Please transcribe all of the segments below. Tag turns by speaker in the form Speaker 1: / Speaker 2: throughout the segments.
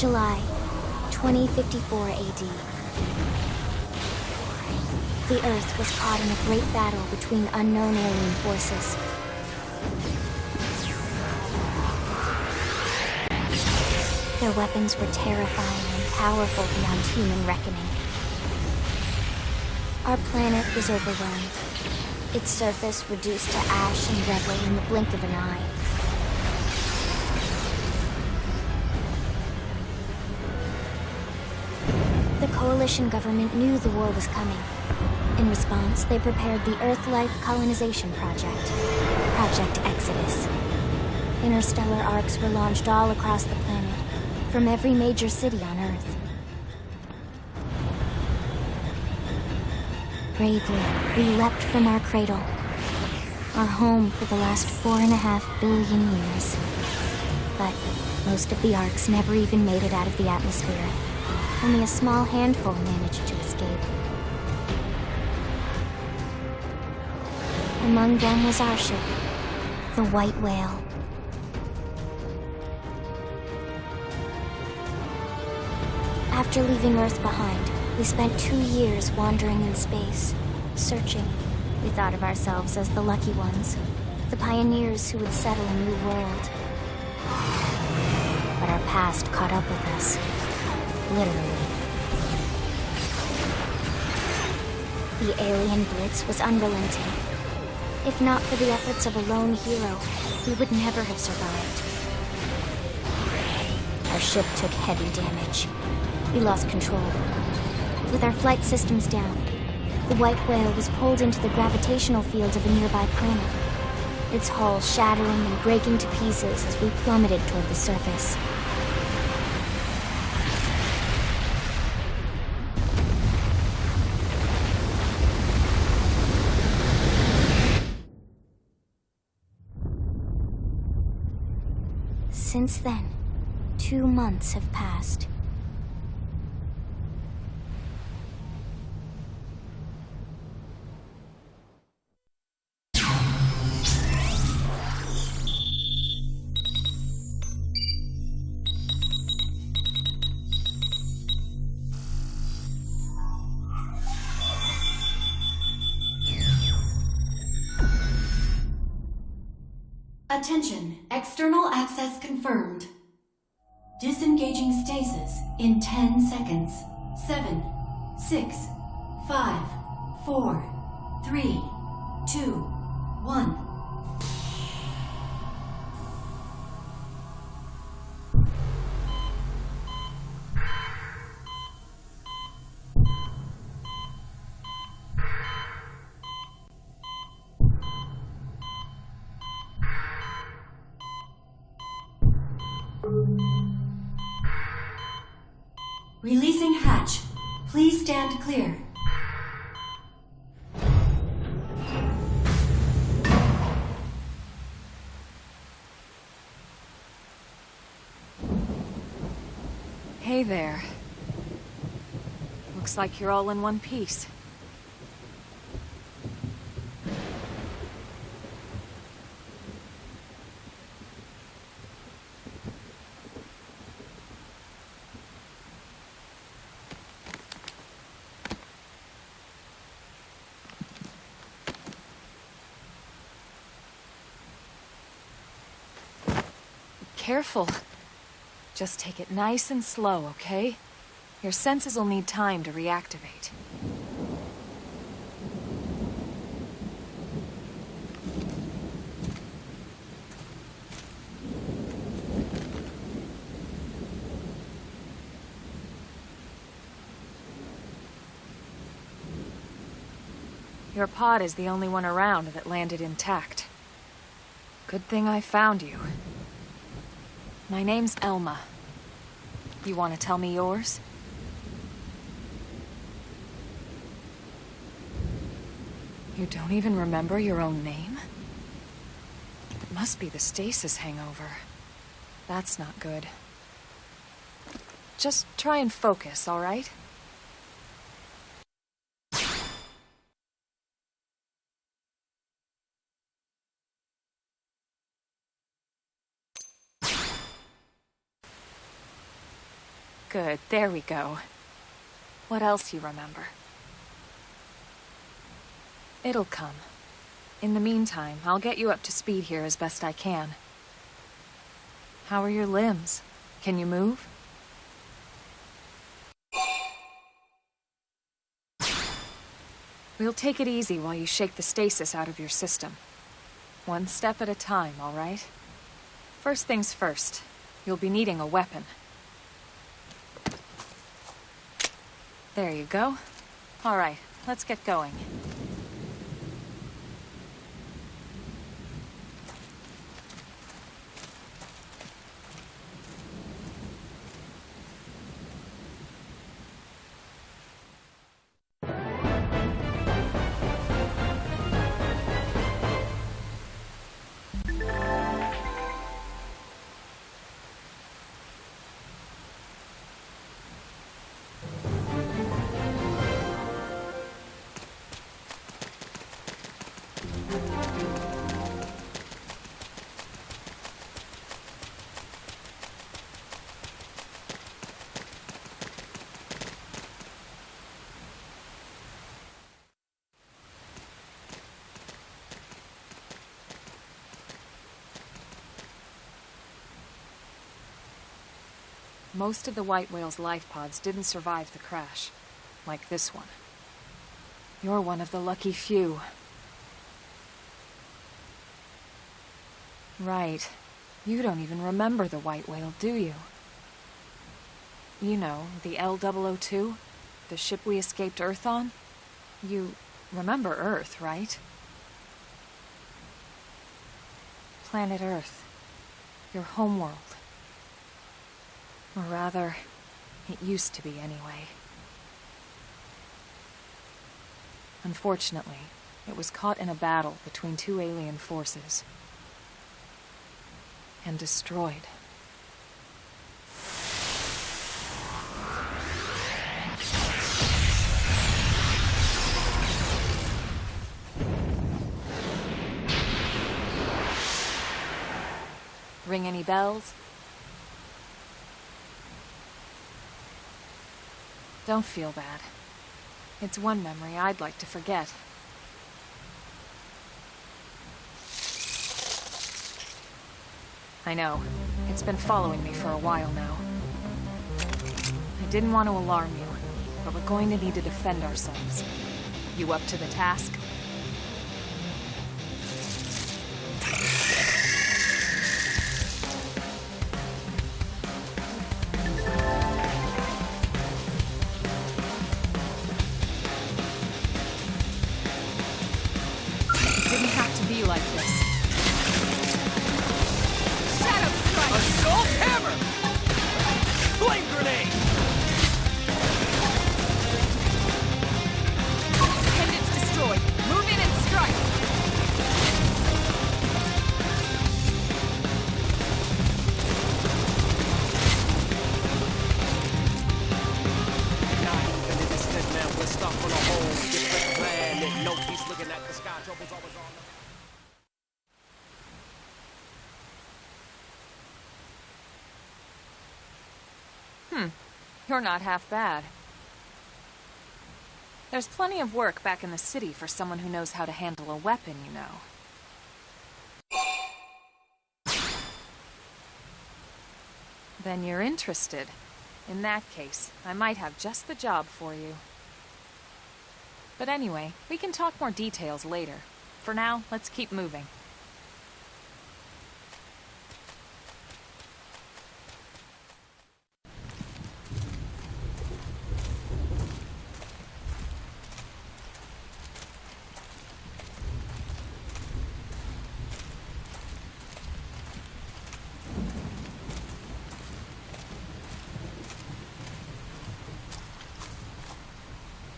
Speaker 1: July 2054 AD. The Earth was caught in a great battle between unknown alien forces. Their weapons were terrifying and powerful beyond human reckoning. Our planet was overwhelmed, its surface reduced to ash and rubble in the blink of an eye. The Coalition government knew the war was coming. In response, they prepared the Earth-Life Colonization Project, Project Exodus. Interstellar arcs were launched all across the planet, from every major city on Earth. Bravely, we leapt from our cradle, our home for the last 4.5 billion years. But most of the arcs never even made it out of the atmosphere. Only a small handful managed to escape. Among them was our ship, the White Whale. After leaving Earth behind, we spent 2 years wandering in space, searching. We thought of ourselves as the lucky ones, the pioneers who would settle a new world. But our past caught up with us, literally. The alien blitz was unrelenting. If not for the efforts of a lone hero, we would never have survived. Our ship took heavy damage. We lost control. With our flight systems down, the White Whale was pulled into the gravitational field of a nearby planet, its hull shattering and breaking to pieces as we plummeted toward the surface. Since then, 2 months have passed.
Speaker 2: Attention, external access confirmed. Disengaging stasis in 10 seconds. 7, 6, 5, 4, 3, 2, 1. Releasing hatch. Please stand clear.
Speaker 3: Hey there. Looks like you're all in one piece. Careful. Just take it nice and slow, okay? Your senses will need time to reactivate. Your pod is the only one around that landed intact. Good thing I found you. My name's Elma. You want to tell me yours? You don't even remember your own name? It must be the stasis hangover. That's not good. Just try and focus, all right? Good, there we go. What else you remember? It'll come. In the meantime, I'll get you up to speed here as best I can. How are your limbs? Can you move? We'll take it easy while you shake the stasis out of your system. One step at a time, all right? First things first, you'll be needing a weapon. There you go. All right, let's get going. Most of the white whale's life pods didn't survive the crash, like this one. You're one of the lucky few. Right. You don't even remember the white whale, do you? You know, the L002? The ship we escaped Earth on? You remember Earth, right? Planet Earth. Your homeworld. Or rather, it used to be anyway. Unfortunately, it was caught in a battle between two alien forces. And destroyed. Ring any bells? Don't feel bad. It's one memory I'd like to forget. I know. It's been following me for a while now. I didn't want to alarm you, but we're going to need to defend ourselves. You up to the task? You're not half bad. There's plenty of work back in the city for someone who knows how to handle a weapon, you know. Then you're interested. In that case, I might have just the job for you. But anyway, we can talk more details later. For now, let's keep moving.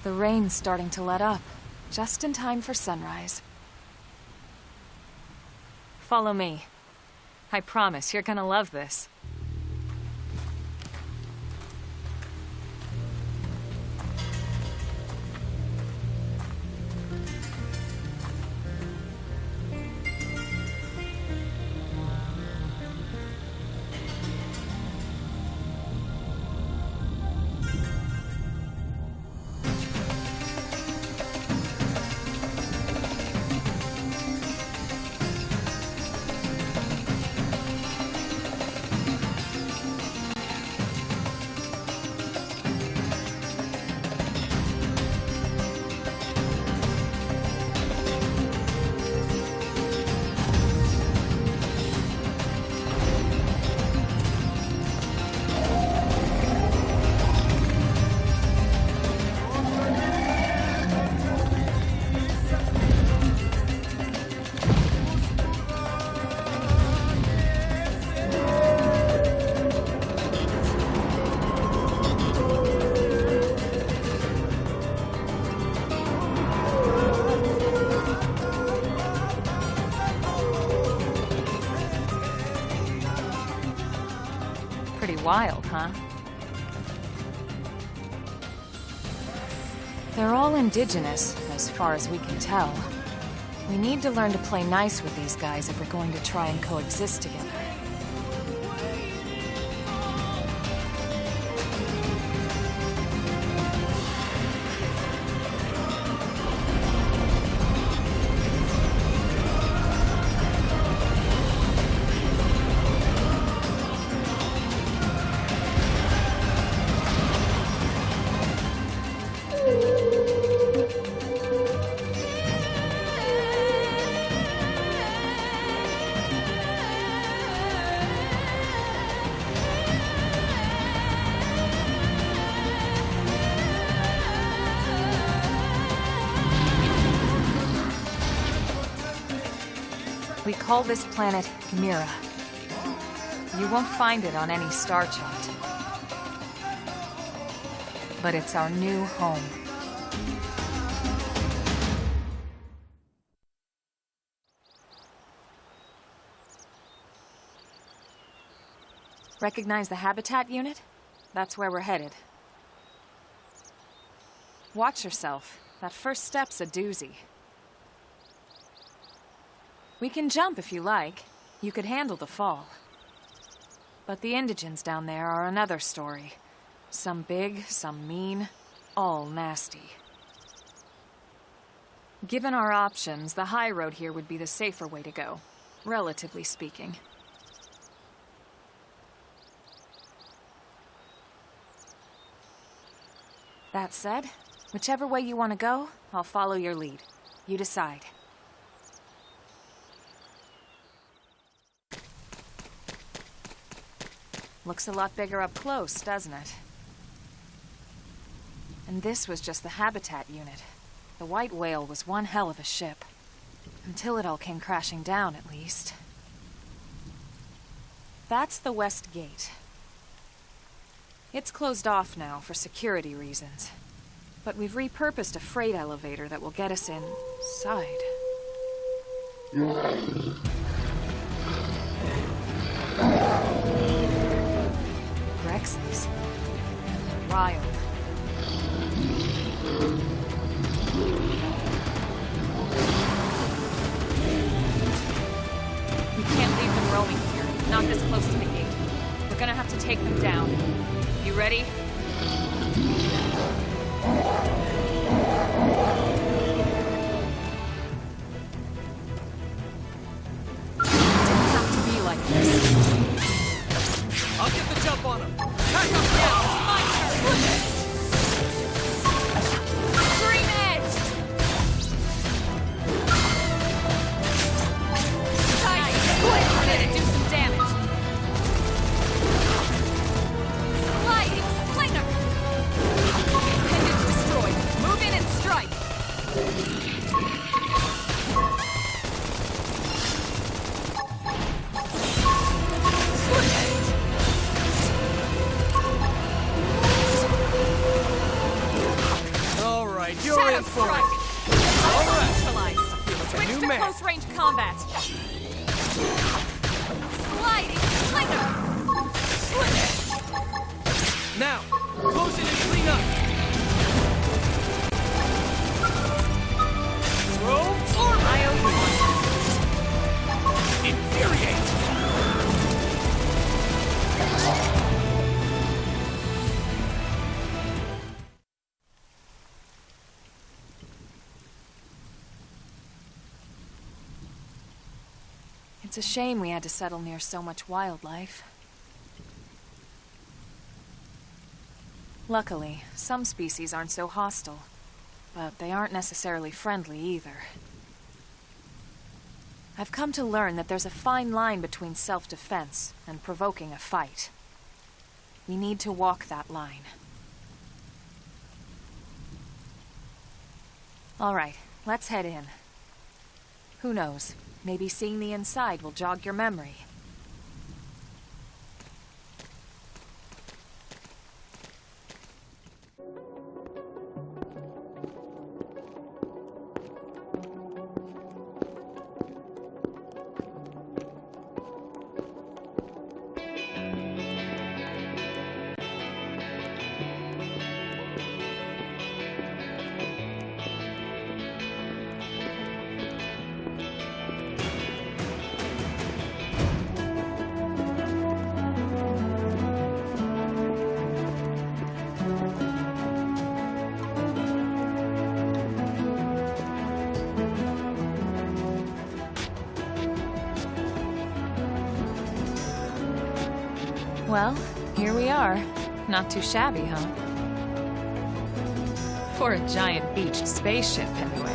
Speaker 3: The rain's starting to let up, just in time for sunrise. Follow me. I promise you're gonna love this. wild, huh? They're all indigenous, as far as we can tell. We need to learn to play nice with these guys if we're going to try and coexist together. We call this planet Mira. You won't find it on any star chart. But it's our new home. Recognize the habitat unit? That's where we're headed. Watch yourself. That first step's a doozy. We can jump if you like. You could handle the fall. But the indigents down there are another story. Some big, some mean, all nasty. Given our options, the high road here would be the safer way to go, relatively speaking. That said, whichever way you want to go, I'll follow your lead. You decide. Looks a lot bigger up close, doesn't it? And this was just the habitat unit. The white whale was one hell of a ship. Until it all came crashing down, at least. That's the west gate. It's closed off now for security reasons. But we've repurposed a freight elevator that will get us inside. Rexes. Wild. We can't leave them roaming here, not this close to the gate. We're gonna have to take them down. You ready? Didn't have to be like this.
Speaker 4: I'll get the jump on him. Back up now.
Speaker 3: My turn. Green edge. Nice. Quick, we're gonna do some damage. Sliding slinger. Appendage destroyed. Move in and strike.
Speaker 4: You're in for it.
Speaker 3: All right. Switch
Speaker 4: new
Speaker 3: to
Speaker 4: man.
Speaker 3: close-range combat. Sliding slinger.
Speaker 4: Now, close in and clean up. Throw armor.
Speaker 3: I owe you one.
Speaker 4: Infuriate.
Speaker 3: It's a shame we had to settle near so much wildlife. Luckily, some species aren't so hostile, but they aren't necessarily friendly either. I've come to learn that there's a fine line between self-defense and provoking a fight. We need to walk that line. All right, let's head in. Who knows? Maybe seeing the inside will jog your memory. Well, here we are. Not too shabby, huh? For a giant beached spaceship, anyway.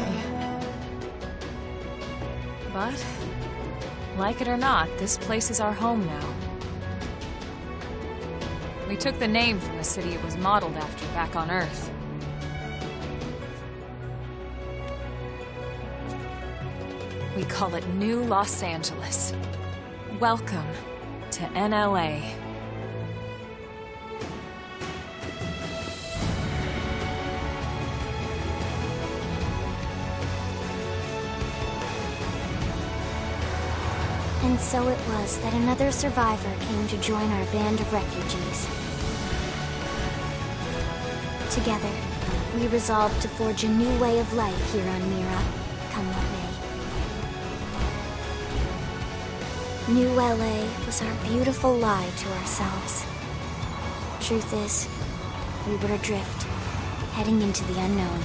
Speaker 3: But, like it or not, this place is our home now. We took the name from the city it was modeled after back on Earth. We call it New Los Angeles. Welcome to NLA.
Speaker 1: And so it was that another survivor came to join our band of refugees. Together, we resolved to forge a new way of life here on Mira, come what may. New LA was our beautiful lie to ourselves. Truth is, we were adrift, heading into the unknown.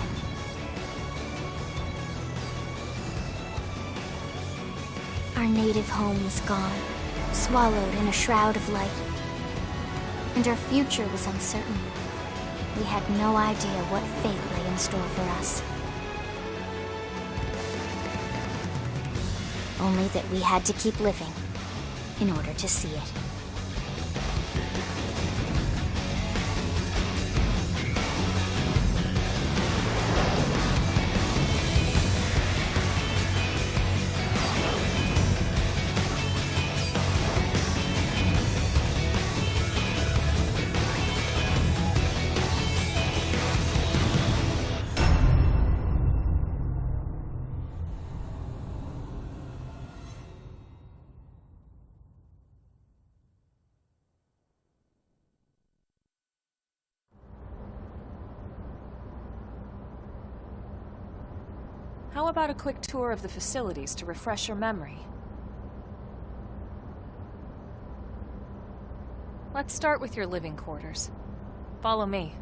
Speaker 1: Our native home was gone, swallowed in a shroud of light. And our future was uncertain. We had no idea what fate lay in store for us. Only that we had to keep living in order to see it.
Speaker 3: How about a quick tour of the facilities to refresh your memory? Let's start with your living quarters. Follow me.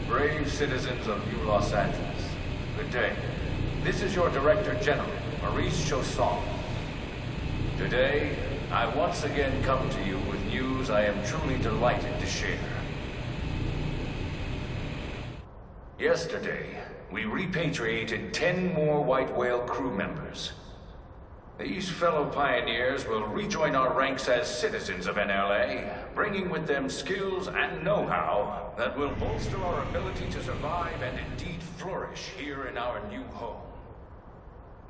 Speaker 5: Brave citizens of New Los Angeles, good day. This is your Director General, Maurice Chausson. Today, I once again come to you with news I am truly delighted to share. Yesterday, we repatriated 10 more White Whale crew members. These fellow pioneers will rejoin our ranks as citizens of NLA, bringing with them skills and know-how that will bolster our ability to survive and indeed flourish here in our new home.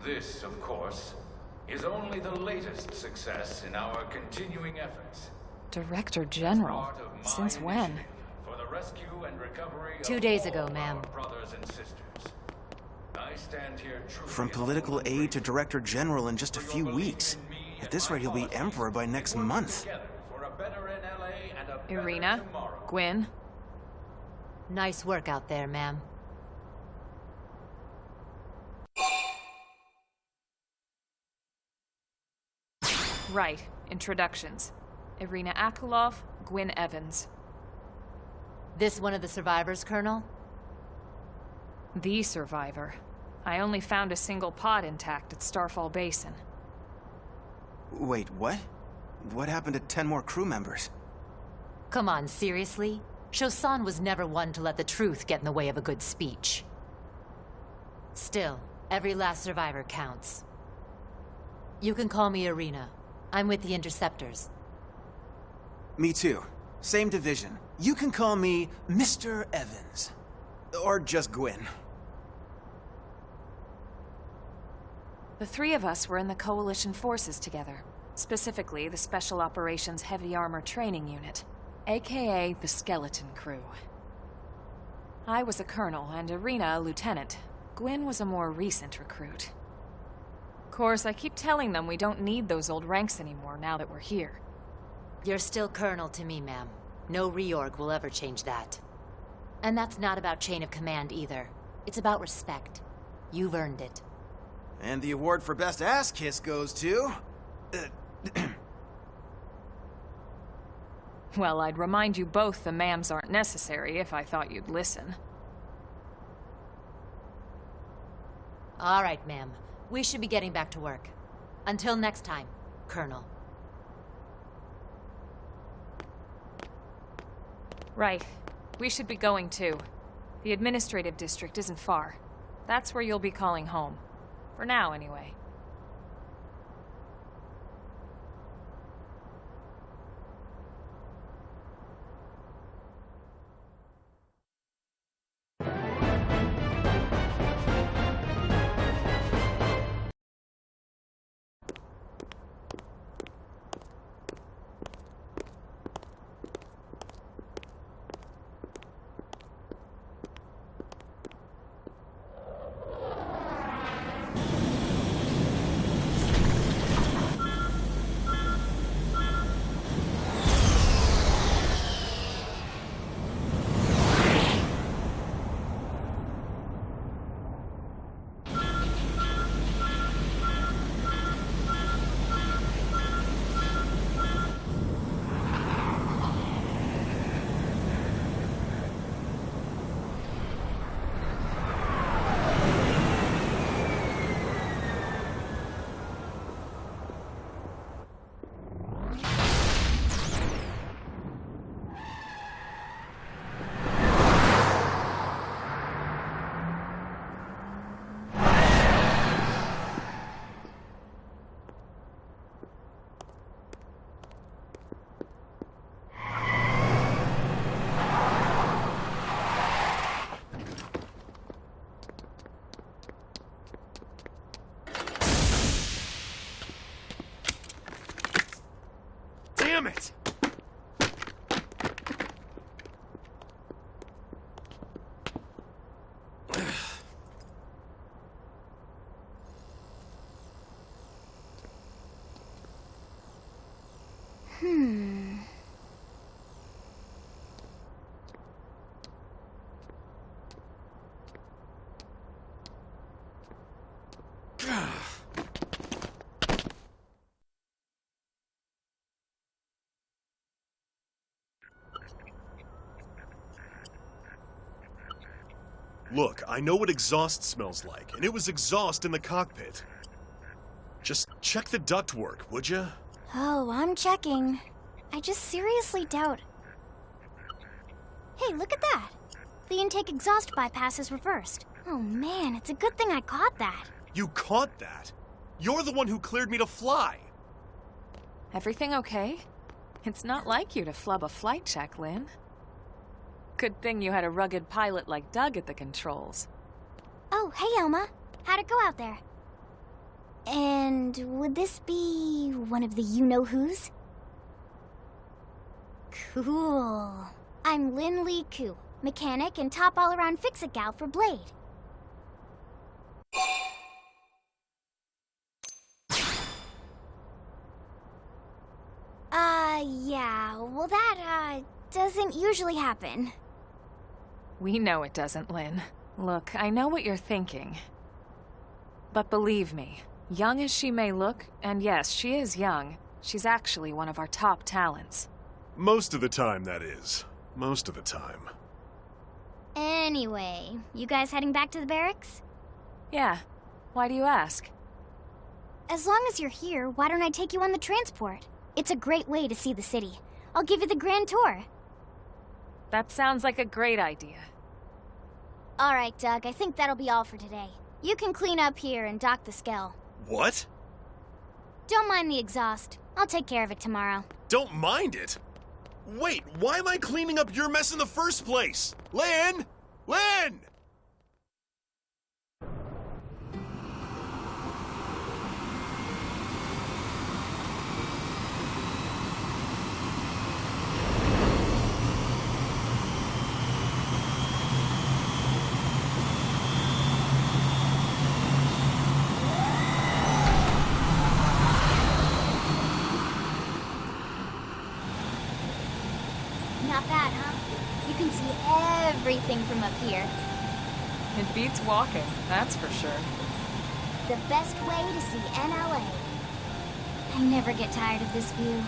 Speaker 5: This, of course, is only the latest success in our continuing efforts.
Speaker 3: Director General? Since when?
Speaker 5: For the rescue and recovery
Speaker 6: 2 days ago, ma'am.
Speaker 5: Brothers and sisters. I stand here
Speaker 7: From political aide to Director General in just a few weeks. At this rate, he'll be Emperor by next month.
Speaker 3: Irina? Gwyn?
Speaker 6: Nice work out there, ma'am.
Speaker 3: Right. Introductions. Irina Akulov, Gwyn Evans.
Speaker 6: This one of the survivors, Colonel?
Speaker 3: The survivor. I only found a single pod intact at Starfall Basin.
Speaker 7: Wait, what? What happened to 10 more crew members?
Speaker 6: Come on, seriously? Chausson was never one to let the truth get in the way of a good speech. Still, every last survivor counts. You can call me Irina. I'm with the Interceptors.
Speaker 7: Me too. Same division. You can call me Mr. Evans. Or just Gwyn.
Speaker 3: The three of us were in the Coalition forces together. Specifically, the Special Operations Heavy Armor Training Unit, aka the Skeleton Crew. I was a colonel and Irina a lieutenant. Gwyn was a more recent recruit. Of course, I keep telling them we don't need those old ranks anymore now that we're here.
Speaker 6: You're still Colonel to me, ma'am. No reorg will ever change that. And that's not about chain of command either. It's about respect. You've earned it.
Speaker 7: And the award for Best Ass Kiss goes to...
Speaker 3: Well, I'd remind you both the ma'ams aren't necessary if I thought you'd listen.
Speaker 6: All right, ma'am. We should be getting back to work. Until next time, Colonel.
Speaker 3: Right. We should be going too. The administrative district isn't far. That's where you'll be calling home. For now, anyway.
Speaker 4: Damn it! Look, I know what exhaust smells like, and it was exhaust in the cockpit. Just check the ductwork, would ya?
Speaker 1: Oh, I'm checking. I just seriously doubt... Hey, look at that! The intake exhaust bypass is reversed. Oh man, it's a good thing I caught that.
Speaker 4: You caught that? You're the one who cleared me to fly!
Speaker 3: Everything okay? It's not like you to flub a flight check, Lynn. Good thing you had a rugged pilot like Doug at the controls.
Speaker 1: Oh, hey Elma. How'd it go out there? And would this be one of the you-know-whos? Cool. I'm Lynn Lee Koo, mechanic and top all-around fix-it gal for Blade. Yeah, well that, doesn't usually happen.
Speaker 3: We know it doesn't, Lynn. Look, I know what you're thinking. But believe me, young as she may look, and yes, she is young, she's actually one of our top talents.
Speaker 4: Most of the time, that is. Most of the time.
Speaker 1: Anyway, you guys heading back to the barracks?
Speaker 3: Yeah. Why do you ask?
Speaker 1: As long as you're here, why don't I take you on the transport? It's a great way to see the city. I'll give you the grand tour.
Speaker 3: That sounds like a great idea.
Speaker 1: All right, Doug, I think that'll be all for today. You can clean up here and dock the Skell.
Speaker 4: What?
Speaker 1: Don't mind the exhaust. I'll take care of it tomorrow.
Speaker 4: Don't mind it? Wait, why am I cleaning up your mess in the first place? Lynn! Lynn!
Speaker 1: Not bad, huh? You can see everything from up here.
Speaker 3: It beats walking, that's for sure.
Speaker 1: The best way to see NLA. I never get tired of this view.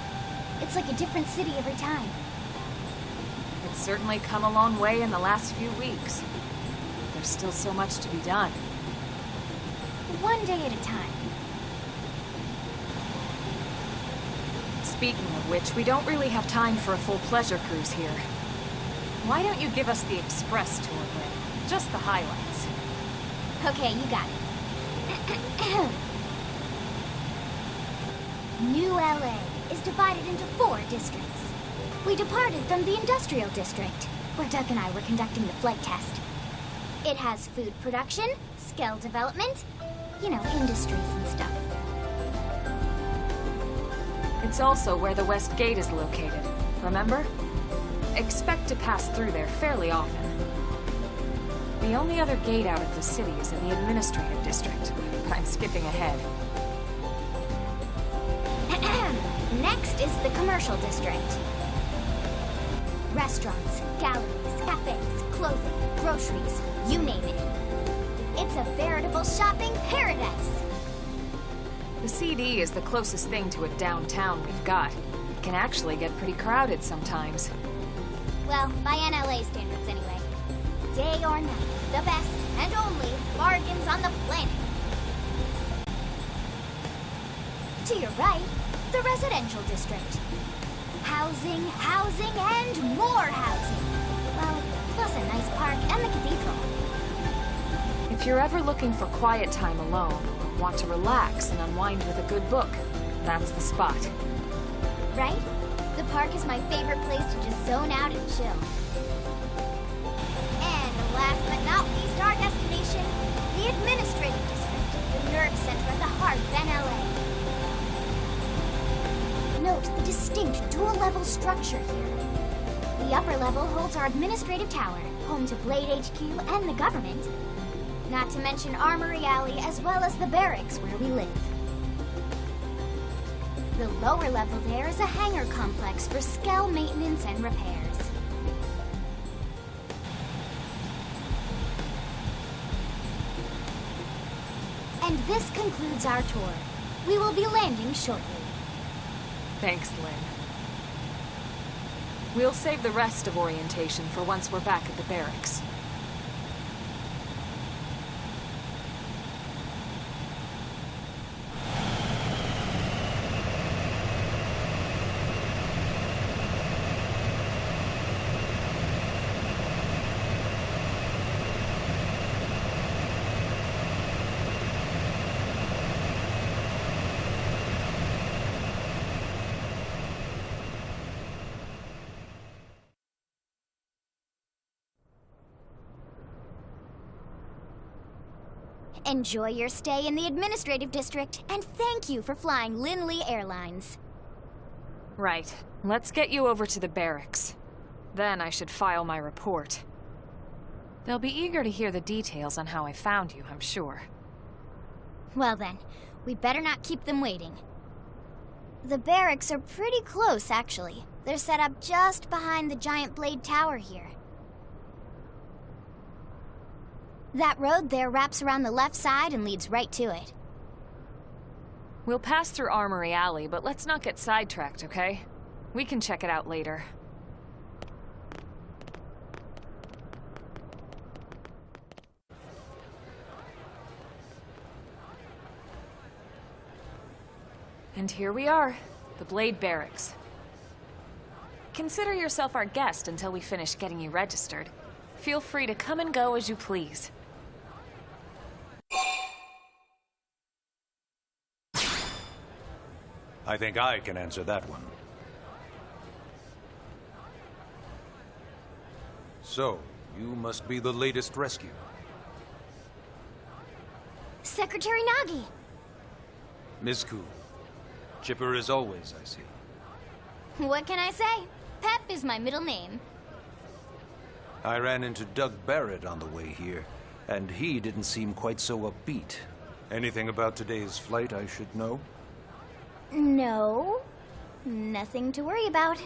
Speaker 1: It's like a different city every time.
Speaker 3: It's certainly come a long way in the last few weeks. There's still so much to be done.
Speaker 1: One day at a time.
Speaker 3: Speaking of which, we don't really have time for a full pleasure cruise here. Why don't you give us the express tour, Lynn? Just the highlights.
Speaker 1: Okay, you got it. New LA is divided into 4 districts. We departed from the industrial district, where Doug and I were conducting the flight test. It has food production, skill development, you know, industries and stuff.
Speaker 3: It's also where the West Gate is located, remember? Expect to pass through there fairly often. The only other gate out of the city is in the administrative district, but I'm skipping ahead.
Speaker 1: Next is the commercial district. Restaurants, galleries, cafes, clothing, groceries, you name it. It's a veritable shopping paradise.
Speaker 3: The CD is the closest thing to a downtown we've got. It can actually get pretty crowded sometimes.
Speaker 1: Well, by NLA standards anyway. Day or night, the best and only bargains on the planet. To your right, the residential district. Housing, housing, and more housing. Well, plus a nice park and the cathedral.
Speaker 3: If you're ever looking for quiet time alone, or want to relax and unwind with a good book, that's the spot.
Speaker 1: Right? The park is my favorite place to just zone out and chill. And last but not least, our destination, the administrative district, the nerve center at the heart of NLA. Note the distinct dual-level structure here. The upper level holds our administrative tower, home to Blade HQ and the government. Not to mention Armory Alley, as well as the barracks where we live. The lower level there is a hangar complex for Skell maintenance and repairs. And this concludes our tour. We will be landing shortly.
Speaker 3: Thanks, Lynn. We'll save the rest of orientation for once we're back at the barracks.
Speaker 1: Enjoy your stay in the administrative district, and thank you for flying Lindley Airlines.
Speaker 3: Right. Let's get you over to the barracks. Then I should file my report. They'll be eager to hear the details on how I found you, I'm sure.
Speaker 1: Well then, we better not keep them waiting. The barracks are pretty close, actually. They're set up just behind the giant blade tower here. That road there wraps around the left side and leads right to it.
Speaker 3: We'll pass through Armory Alley, but let's not get sidetracked, okay? We can check it out later. And here we are, the Blade Barracks. Consider yourself our guest until we finish getting you registered. Feel free to come and go as you please.
Speaker 5: I think I can answer that one. So, you must be the latest rescue.
Speaker 1: Secretary Nagi!
Speaker 5: Ms. Koo. Chipper as always, I see.
Speaker 1: What can I say? Pep is my middle name.
Speaker 5: I ran into Doug Barrett on the way here, and he didn't seem quite so upbeat. Anything about today's flight I should know?
Speaker 1: No. Nothing to worry about.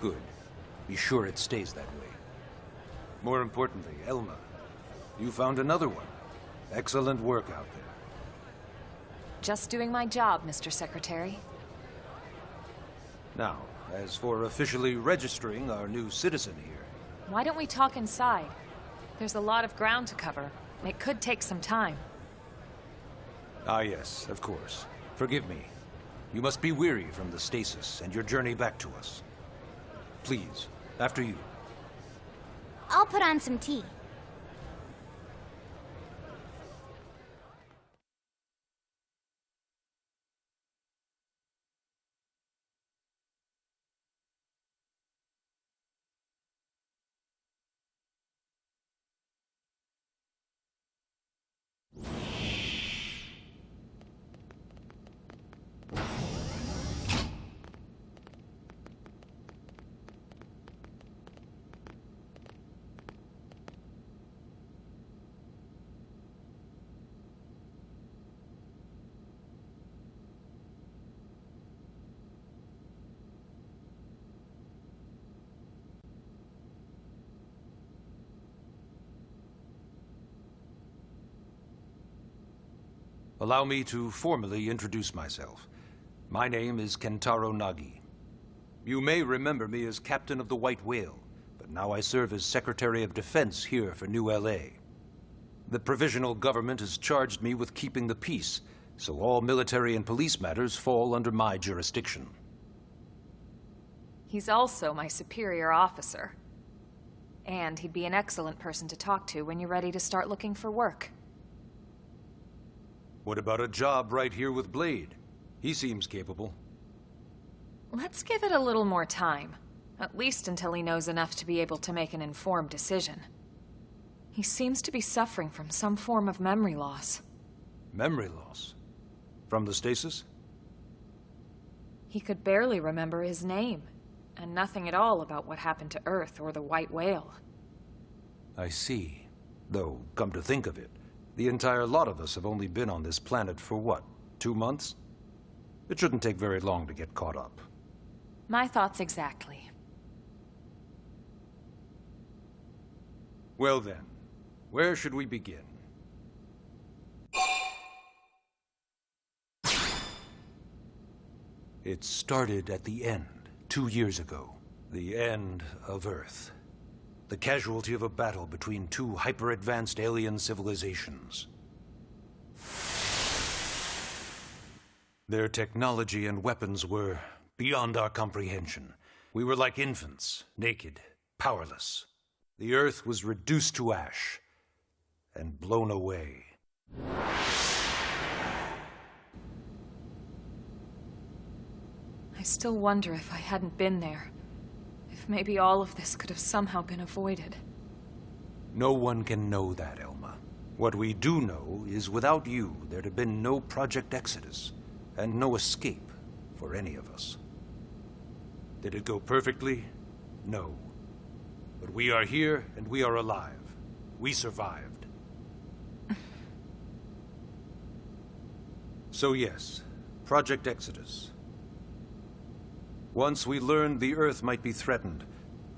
Speaker 5: Good. Be sure it stays that way. More importantly, Elma, you found another one. Excellent work out there.
Speaker 3: Just doing my job, Mr. Secretary.
Speaker 8: Now, as for officially registering our new citizen here...
Speaker 3: Why don't we talk inside? There's a lot of ground to cover. It could take some time.
Speaker 8: Ah, yes, of course. Forgive me. You must be weary from the stasis and your journey back to us. Please, after you.
Speaker 1: I'll put on some tea.
Speaker 8: Allow me to formally introduce myself. My name is Kentaro Nagi. You may remember me as Captain of the White Whale, but now I serve as Secretary of Defense here for New LA. The provisional government has charged me with keeping the peace, so all military and police matters fall under my jurisdiction.
Speaker 3: He's also my superior officer. And he'd be an excellent person to talk to when you're ready to start looking for work.
Speaker 8: What about a job right here with Blade? He seems capable.
Speaker 3: Let's give it a little more time. At least until he knows enough to be able to make an informed decision. He seems to be suffering from some form of memory loss.
Speaker 8: Memory loss? From the stasis?
Speaker 3: He could barely remember his name, and nothing at all about what happened to Earth or the White Whale.
Speaker 8: I see. Though, come to think of it, the entire lot of us have only been on this planet for what, 2 months? It shouldn't take very long to get caught up.
Speaker 3: My thoughts exactly.
Speaker 8: Well then, where should we begin? It started at the end, 2 years ago. The end of Earth. The casualty of a battle between two hyper-advanced alien civilizations. Their technology and weapons were beyond our comprehension. We were like infants, naked, powerless. The Earth was reduced to ash and blown away.
Speaker 3: I still wonder if I hadn't been there. If maybe all of this could have somehow been avoided.
Speaker 8: No one can know that, Elma. What we do know is without you, there'd have been no Project Exodus, and no escape for any of us. Did it go perfectly? No. But we are here, and we are alive. We survived. So yes, Project Exodus. Once we learned the Earth might be threatened,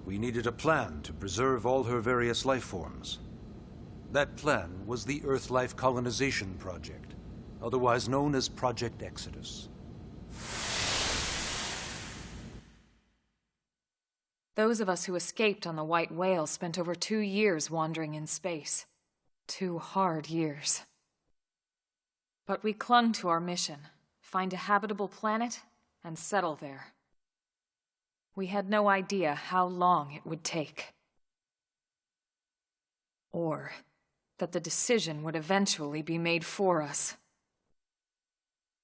Speaker 8: we needed a plan to preserve all her various life forms. That plan was the Earth Life Colonization Project, otherwise known as Project Exodus.
Speaker 3: Those of us who escaped on the White Whale spent over 2 years wandering in space. 2 hard years. But we clung to our mission, find a habitable planet and settle there. We had no idea how long it would take. Or that the decision would eventually be made for us.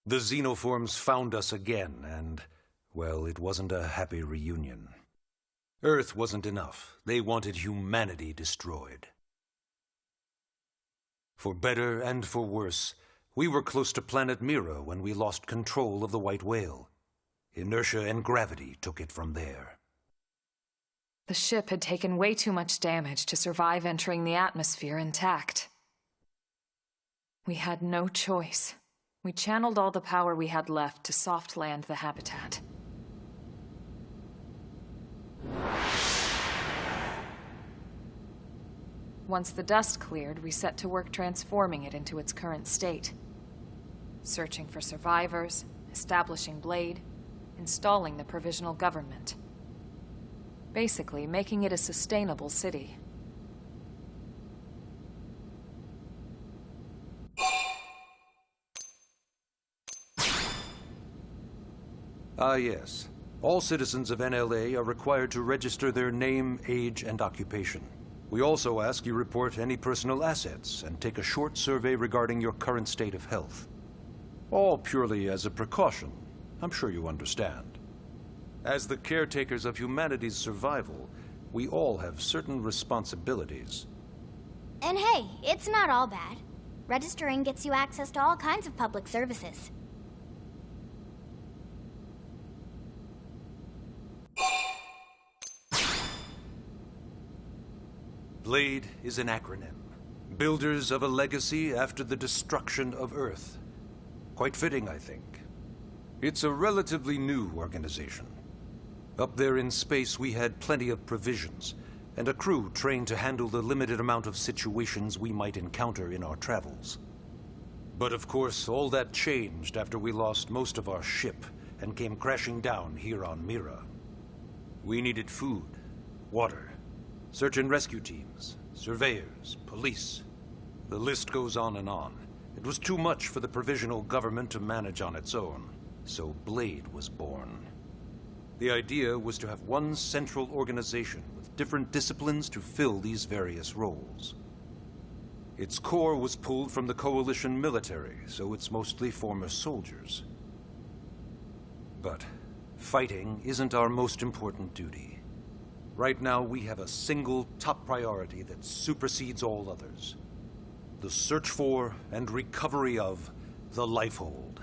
Speaker 8: The xenoforms found us again, and, well, it wasn't a happy reunion. Earth wasn't enough. They wanted humanity destroyed. For better and for worse, we were close to planet Mira when we lost control of the White Whale. Inertia and gravity took it from there.
Speaker 3: The ship had taken way too much damage to survive entering the atmosphere intact. We had no choice. We channeled all the power we had left to soft land the habitat. Once the dust cleared, we set to work transforming it into its current state. searching for survivors, establishing Blade, installing the provisional government. Basically, making it a sustainable city.
Speaker 8: Ah, yes. All citizens of NLA are required to register their name, age, and occupation. We also ask you report any personal assets and take a short survey regarding your current state of health. All purely as a precaution. I'm sure you understand. As the caretakers of humanity's survival, we all have certain responsibilities.
Speaker 1: And hey, it's not all bad. Registering gets you access to all kinds of public services.
Speaker 8: Blade is an acronym. Builders of a legacy after the destruction of Earth. Quite fitting, I think. It's a relatively new organization. Up there in space, we had plenty of provisions, and a crew trained to handle the limited amount of situations we might encounter in our travels. But of course, all that changed after we lost most of our ship and came crashing down here on Mira. We needed food, water, search and rescue teams, surveyors, police. The list goes on and on. It was too much for the provisional government to manage on its own, so Blade was born. The idea was to have one central organization with different disciplines to fill these various roles. Its core was pulled from the Coalition military, so it's mostly former soldiers. But fighting isn't our most important duty. Right now, we have a single top priority that supersedes all others. The search for and recovery of the Lifehold.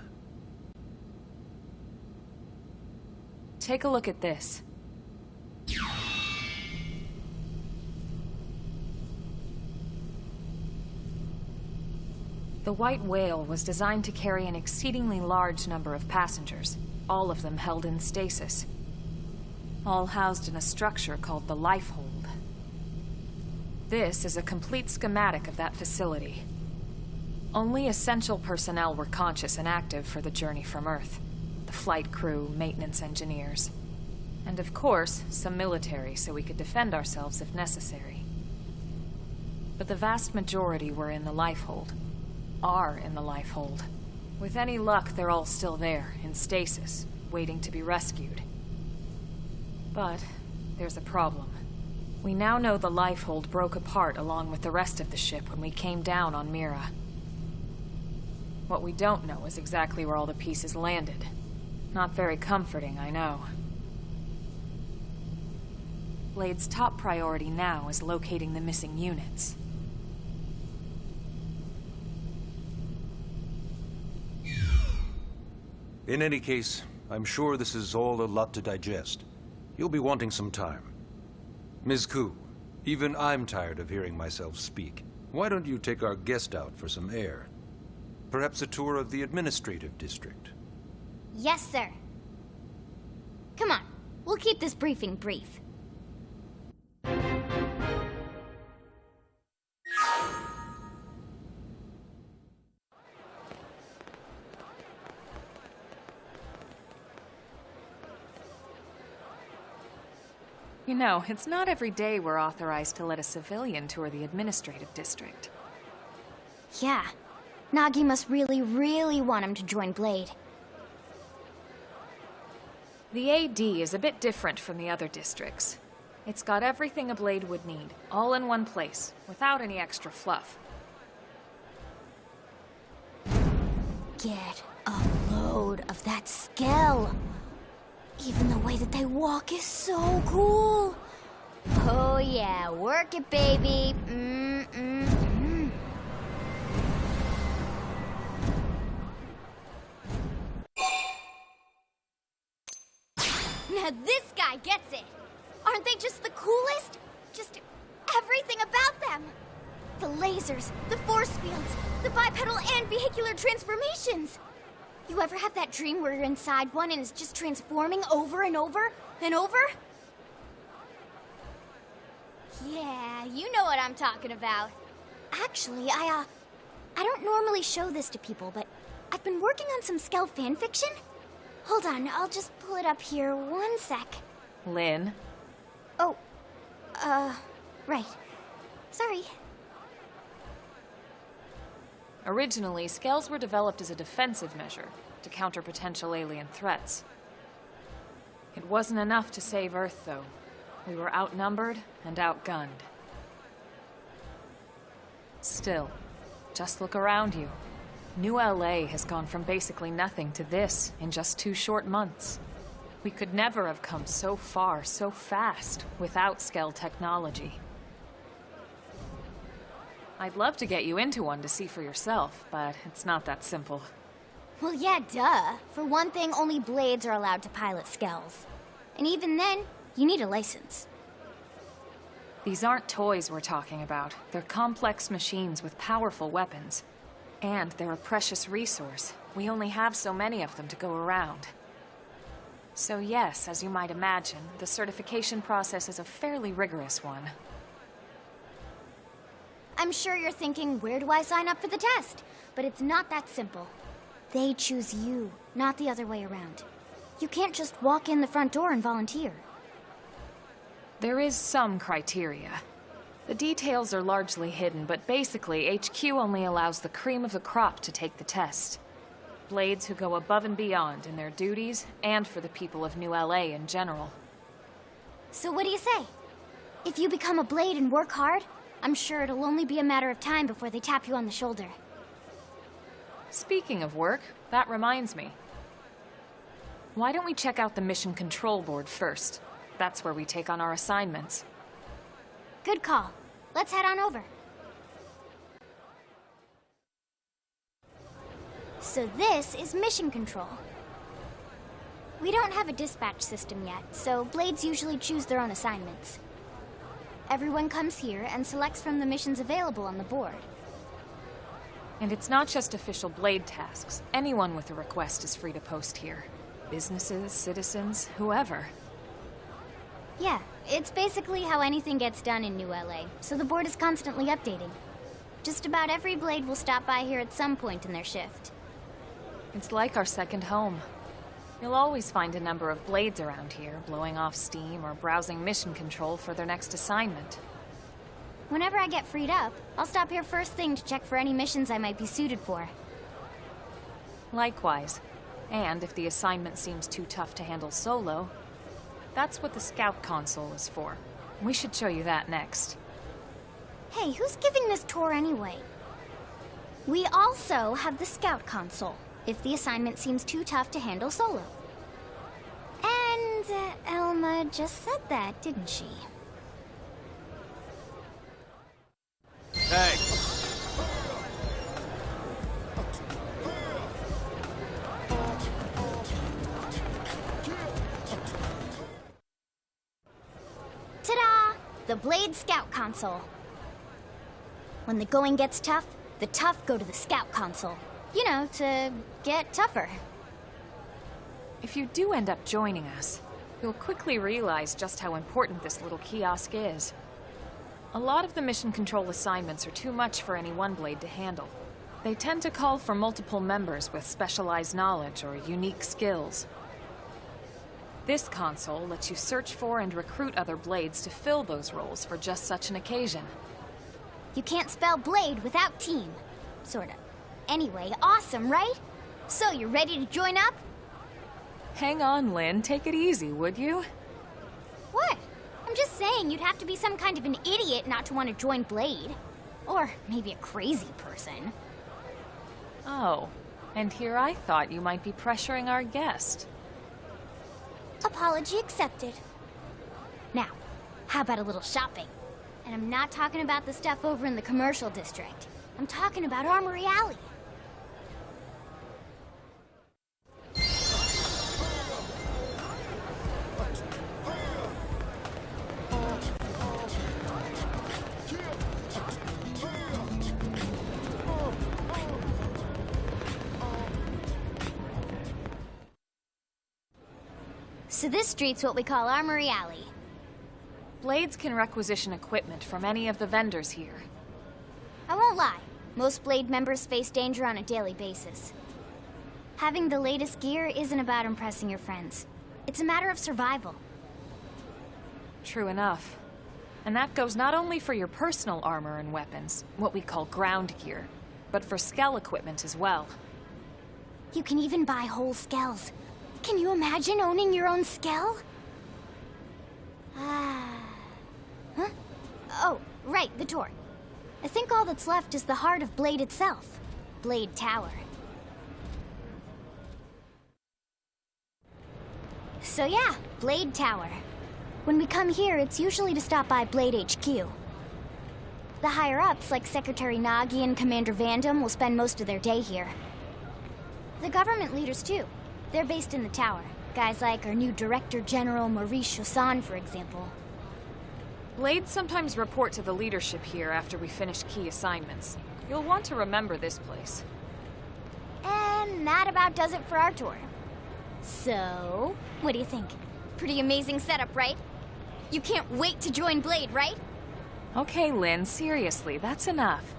Speaker 3: Take a look at this. The White Whale was designed to carry an exceedingly large number of passengers, all of them held in stasis. All housed in a structure called the Lifehold. This is a complete schematic of that facility. Only essential personnel were conscious and active for the journey from Earth. The flight crew, maintenance engineers. And of course, some military so we could defend ourselves if necessary. But the vast majority were in the Lifehold. Are in the Lifehold. With any luck, they're all still there, in stasis, waiting to be rescued. But there's a problem. We now know the Lifehold broke apart along with the rest of the ship when we came down on Mira. What we don't know is exactly where all the pieces landed. Not very comforting, I know. Blade's top priority now is locating the missing units.
Speaker 8: In any case, I'm sure this is all a lot to digest. You'll be wanting some time. Ms. Koo, even I'm tired of hearing myself speak. Why don't you take our guest out for some air? Perhaps a tour of the administrative district.
Speaker 1: Yes, sir. Come on, we'll keep this briefing brief.
Speaker 3: You know, it's not every day we're authorized to let a civilian tour the administrative district.
Speaker 1: Yeah. Nagi must really, really want him to join Blade.
Speaker 3: The AD is a bit different from the other districts. It's got everything a Blade would need, all in one place, without any extra fluff.
Speaker 1: Get a load of that skill. Even the way that they walk is so cool. Oh yeah, work it, baby. Now this guy gets it. Aren't they just the coolest? Just everything about them. The lasers, the force fields, the bipedal and vehicular transformations. You ever have that dream where you're inside one and it's just transforming over and over and over? Yeah, you know what I'm talking about. Actually, I don't normally show this to people, but I've been working on some Skell fanfiction. Hold on, I'll just pull it up here 1 sec.
Speaker 3: Lynn?
Speaker 1: Oh, right. Sorry.
Speaker 3: Originally, scales were developed as a defensive measure to counter potential alien threats. It wasn't enough to save Earth, though. We were outnumbered and outgunned. Still, just look around you. New LA has gone from basically nothing to this in just 2 short months. We could never have come so far, so fast, without Skell technology. I'd love to get you into one to see for yourself, but it's not that simple.
Speaker 1: Well, yeah, duh. For one thing, only Blades are allowed to pilot Skells. And even then, you need a license.
Speaker 3: These aren't toys we're talking about. They're complex machines with powerful weapons. And they're a precious resource. We only have so many of them to go around. So yes, as you might imagine, the certification process is a fairly rigorous one.
Speaker 1: I'm sure you're thinking, where do I sign up for the test? But it's not that simple. They choose you, not the other way around. You can't just walk in the front door and volunteer.
Speaker 3: There is some criteria. The details are largely hidden, but basically, HQ only allows the cream of the crop to take the test. Blades who go above and beyond in their duties, and for the people of New LA in general.
Speaker 1: So what do you say? If you become a Blade and work hard, I'm sure it'll only be a matter of time before they tap you on the shoulder.
Speaker 3: Speaking of work, that reminds me. Why don't we check out the mission control board first? That's where we take on our assignments.
Speaker 1: Good call. Let's head on over. So this is mission control. We don't have a dispatch system yet, so Blades usually choose their own assignments. Everyone comes here and selects from the missions available on the board.
Speaker 3: And it's not just official Blade tasks. Anyone with a request is free to post here. Businesses, citizens, whoever.
Speaker 1: Yeah, it's basically how anything gets done in New LA, so the board is constantly updating. Just about every Blade will stop by here at some point in their shift.
Speaker 3: It's like our second home. You'll always find a number of Blades around here, blowing off steam or browsing mission control for their next assignment.
Speaker 1: Whenever I get freed up, I'll stop here first thing to check for any missions I might be suited for.
Speaker 3: Likewise. And if the assignment seems too tough to handle solo, that's what the Scout Console is for. We should show you that next.
Speaker 1: Hey, who's giving this tour anyway? We also have the Scout Console, if the assignment seems too tough to handle solo. And Elma just said that, didn't she?
Speaker 7: Hey!
Speaker 1: Ta-da! The Blade Scout Console. When the going gets tough, the tough go to the Scout Console. You know, to get tougher.
Speaker 3: If you do end up joining us, you'll quickly realize just how important this little kiosk is. A lot of the mission control assignments are too much for any one Blade to handle. They tend to call for multiple members with specialized knowledge or unique skills. This console lets you search for and recruit other Blades to fill those roles for just such an occasion.
Speaker 1: You can't spell Blade without team. Sorta. Anyway, awesome, right? So, you ready to join up?
Speaker 3: Hang on, Lynn. Take it easy, would you?
Speaker 1: What? I'm just saying you'd have to be some kind of an idiot not to want to join Blade. Or maybe a crazy person.
Speaker 3: Oh, and here I thought you might be pressuring our guest.
Speaker 1: Apology accepted. Now, how about a little shopping? And I'm not talking about the stuff over in the commercial district. I'm talking about Armory Alley. So this street's what we call Armory Alley.
Speaker 3: Blades can requisition equipment from any of the vendors here.
Speaker 1: I won't lie, most Blade members face danger on a daily basis. Having the latest gear isn't about impressing your friends. It's a matter of survival.
Speaker 3: True enough. And that goes not only for your personal armor and weapons, what we call ground gear, but for skell equipment as well.
Speaker 1: You can even buy whole skells. Can you imagine owning your own skell? Huh? Oh, right, the door. I think all that's left is the heart of Blade itself. Blade Tower. So yeah, Blade Tower. When we come here, it's usually to stop by Blade HQ. The higher-ups, like Secretary Nagi and Commander Vandam, will spend most of their day here. The government leaders, too. They're based in the tower. Guys like our new Director General Maurice Chosan, for example.
Speaker 3: Blades sometimes report to the leadership here after we finish key assignments. You'll want to remember this place.
Speaker 1: And that about does it for our tour. So, what do you think? Pretty amazing setup, right? You can't wait to join Blade, right?
Speaker 3: Okay, Lynn, seriously, that's enough.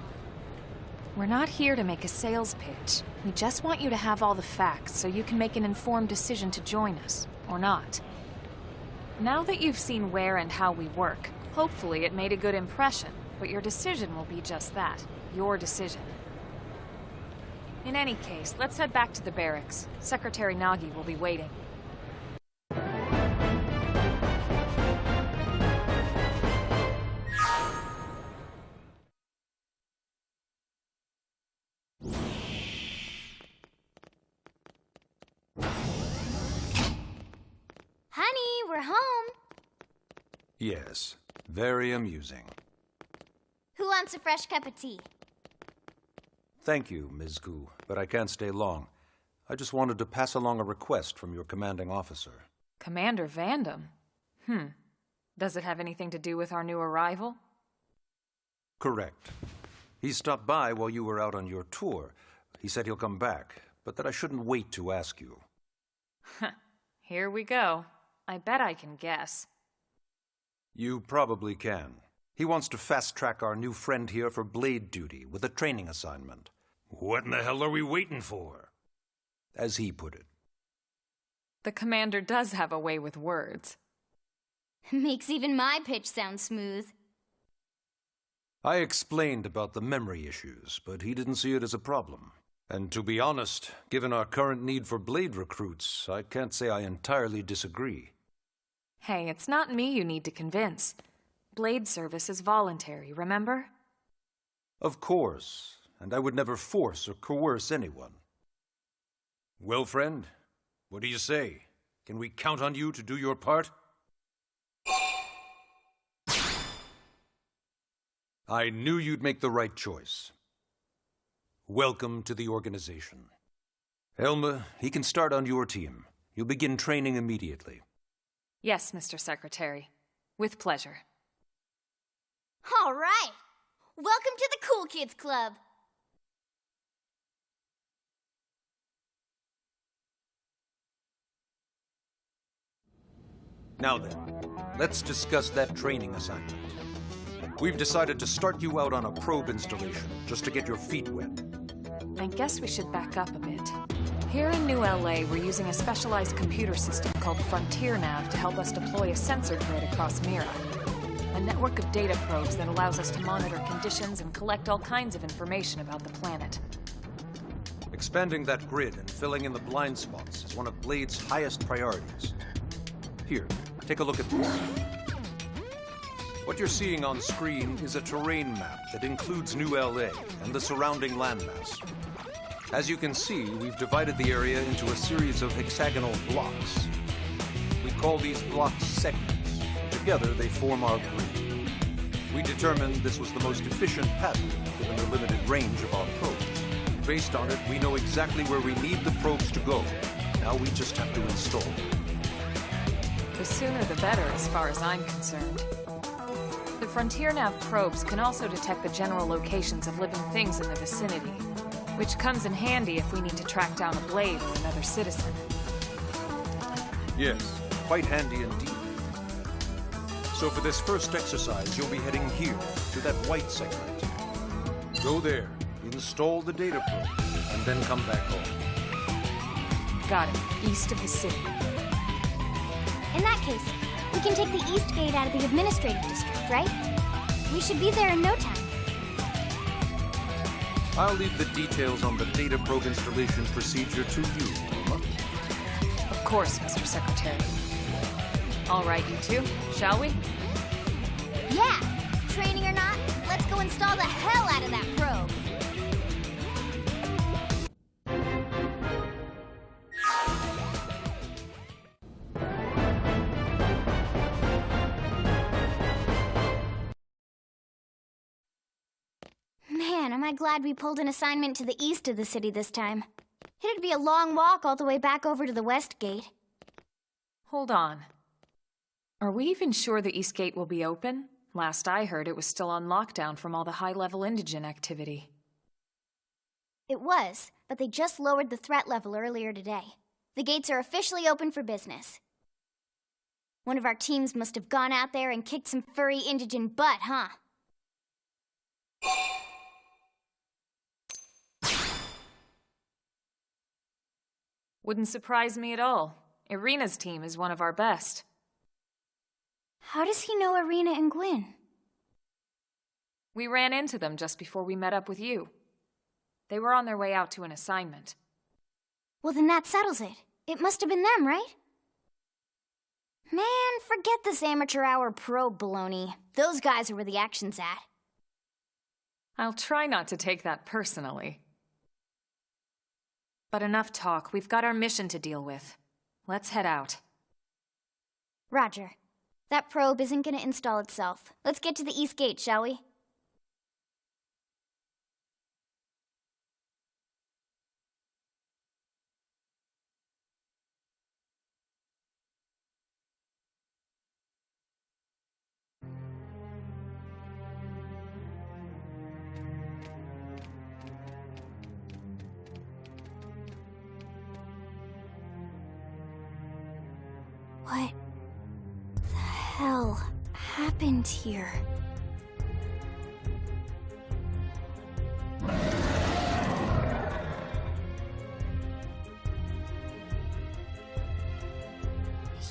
Speaker 3: We're not here to make a sales pitch. We just want you to have all the facts so you can make an informed decision to join us, or not. Now that you've seen where and how we work, hopefully it made a good impression, but your decision will be just that, your decision. In any case, let's head back to the barracks. Secretary Nagi will be waiting.
Speaker 1: Honey, we're home.
Speaker 8: Yes, very amusing.
Speaker 1: Who wants a fresh cup of tea?
Speaker 8: Thank you, Ms. Gu, but I can't stay long. I just wanted to pass along a request from your commanding officer.
Speaker 3: Commander Vandam? Does it have anything to do with our new arrival?
Speaker 8: Correct. He stopped by while you were out on your tour. He said he'll come back, but that I shouldn't wait to ask you.
Speaker 3: Here we go. I bet I can guess.
Speaker 8: You probably can. He wants to fast-track our new friend here for Blade duty with a training assignment. What in the hell are we waiting for? As he put it.
Speaker 3: The commander does have a way with words.
Speaker 1: Makes even my pitch sound smooth.
Speaker 8: I explained about the memory issues, but he didn't see it as a problem. And to be honest, given our current need for Blade recruits, I can't say I entirely disagree.
Speaker 3: Hey, it's not me you need to convince. Blade service is voluntary, remember?
Speaker 8: Of course, and I would never force or coerce anyone. Well, friend, what do you say? Can we count on you to do your part? I knew you'd make the right choice. Welcome to the organization. Elma, he can start on your team. You'll begin training immediately.
Speaker 3: Yes, Mr. Secretary. With pleasure.
Speaker 1: All right. Welcome to the Cool Kids Club.
Speaker 8: Now then, let's discuss that training assignment. We've decided to start you out on a probe installation, just to get your feet wet.
Speaker 3: I guess we should back up a bit. Here in New LA, we're using a specialized computer system called Nav to help us deploy a sensor grid across Mira. A network of data probes that allows us to monitor conditions and collect all kinds of information about the planet.
Speaker 8: Expanding that grid and filling in the blind spots is one of Blade's highest priorities. Here, take a look at this. What you're seeing on screen is a terrain map that includes New LA and the surrounding landmass. As you can see, we've divided the area into a series of hexagonal blocks. We call these blocks segments. Together, they form our grid. We determined this was the most efficient pattern, given the limited range of our probes. Based on it, we know exactly where we need the probes to go. Now we just have to install them.
Speaker 3: The sooner the better, as far as I'm concerned. The Nav probes can also detect the general locations of living things in the vicinity, which comes in handy if we need to track down a Blade or another citizen.
Speaker 8: Yes, quite handy indeed. So for this first exercise, you'll be heading here, to that white segment. Go there, install the data probe, and then come back home.
Speaker 3: Got it. East of the city.
Speaker 1: In that case, we can take the East Gate out of the administrative district, right? We should be there in no time.
Speaker 8: I'll leave the details on the data probe installation procedure to you, Elma.
Speaker 3: Of course, Mr. Secretary. All right, you two, shall we?
Speaker 1: Yeah! Training or not, let's go install the hell out of that probe! Man, am I glad we pulled an assignment to the east of the city this time. It'd be a long walk all the way back over to the West Gate.
Speaker 3: Hold on. Are we even sure the East Gate will be open? Last I heard, it was still on lockdown from all the high-level indigen activity.
Speaker 1: It was, but they just lowered the threat level earlier today. The gates are officially open for business. One of our teams must have gone out there and kicked some furry indigen butt, huh?
Speaker 3: Wouldn't surprise me at all. Irina's team is one of our best.
Speaker 1: How does he know Irina and Gwyn?
Speaker 3: We ran into them just before we met up with you. They were on their way out to an assignment.
Speaker 1: Well, then that settles it. It must have been them, right? Man, forget this amateur hour probe baloney. Those guys are where the action's at.
Speaker 3: I'll try not to take that personally. But enough talk. We've got our mission to deal with. Let's head out.
Speaker 1: Roger. That probe isn't gonna install itself. Let's get to the East Gate, shall we? What the hell happened here?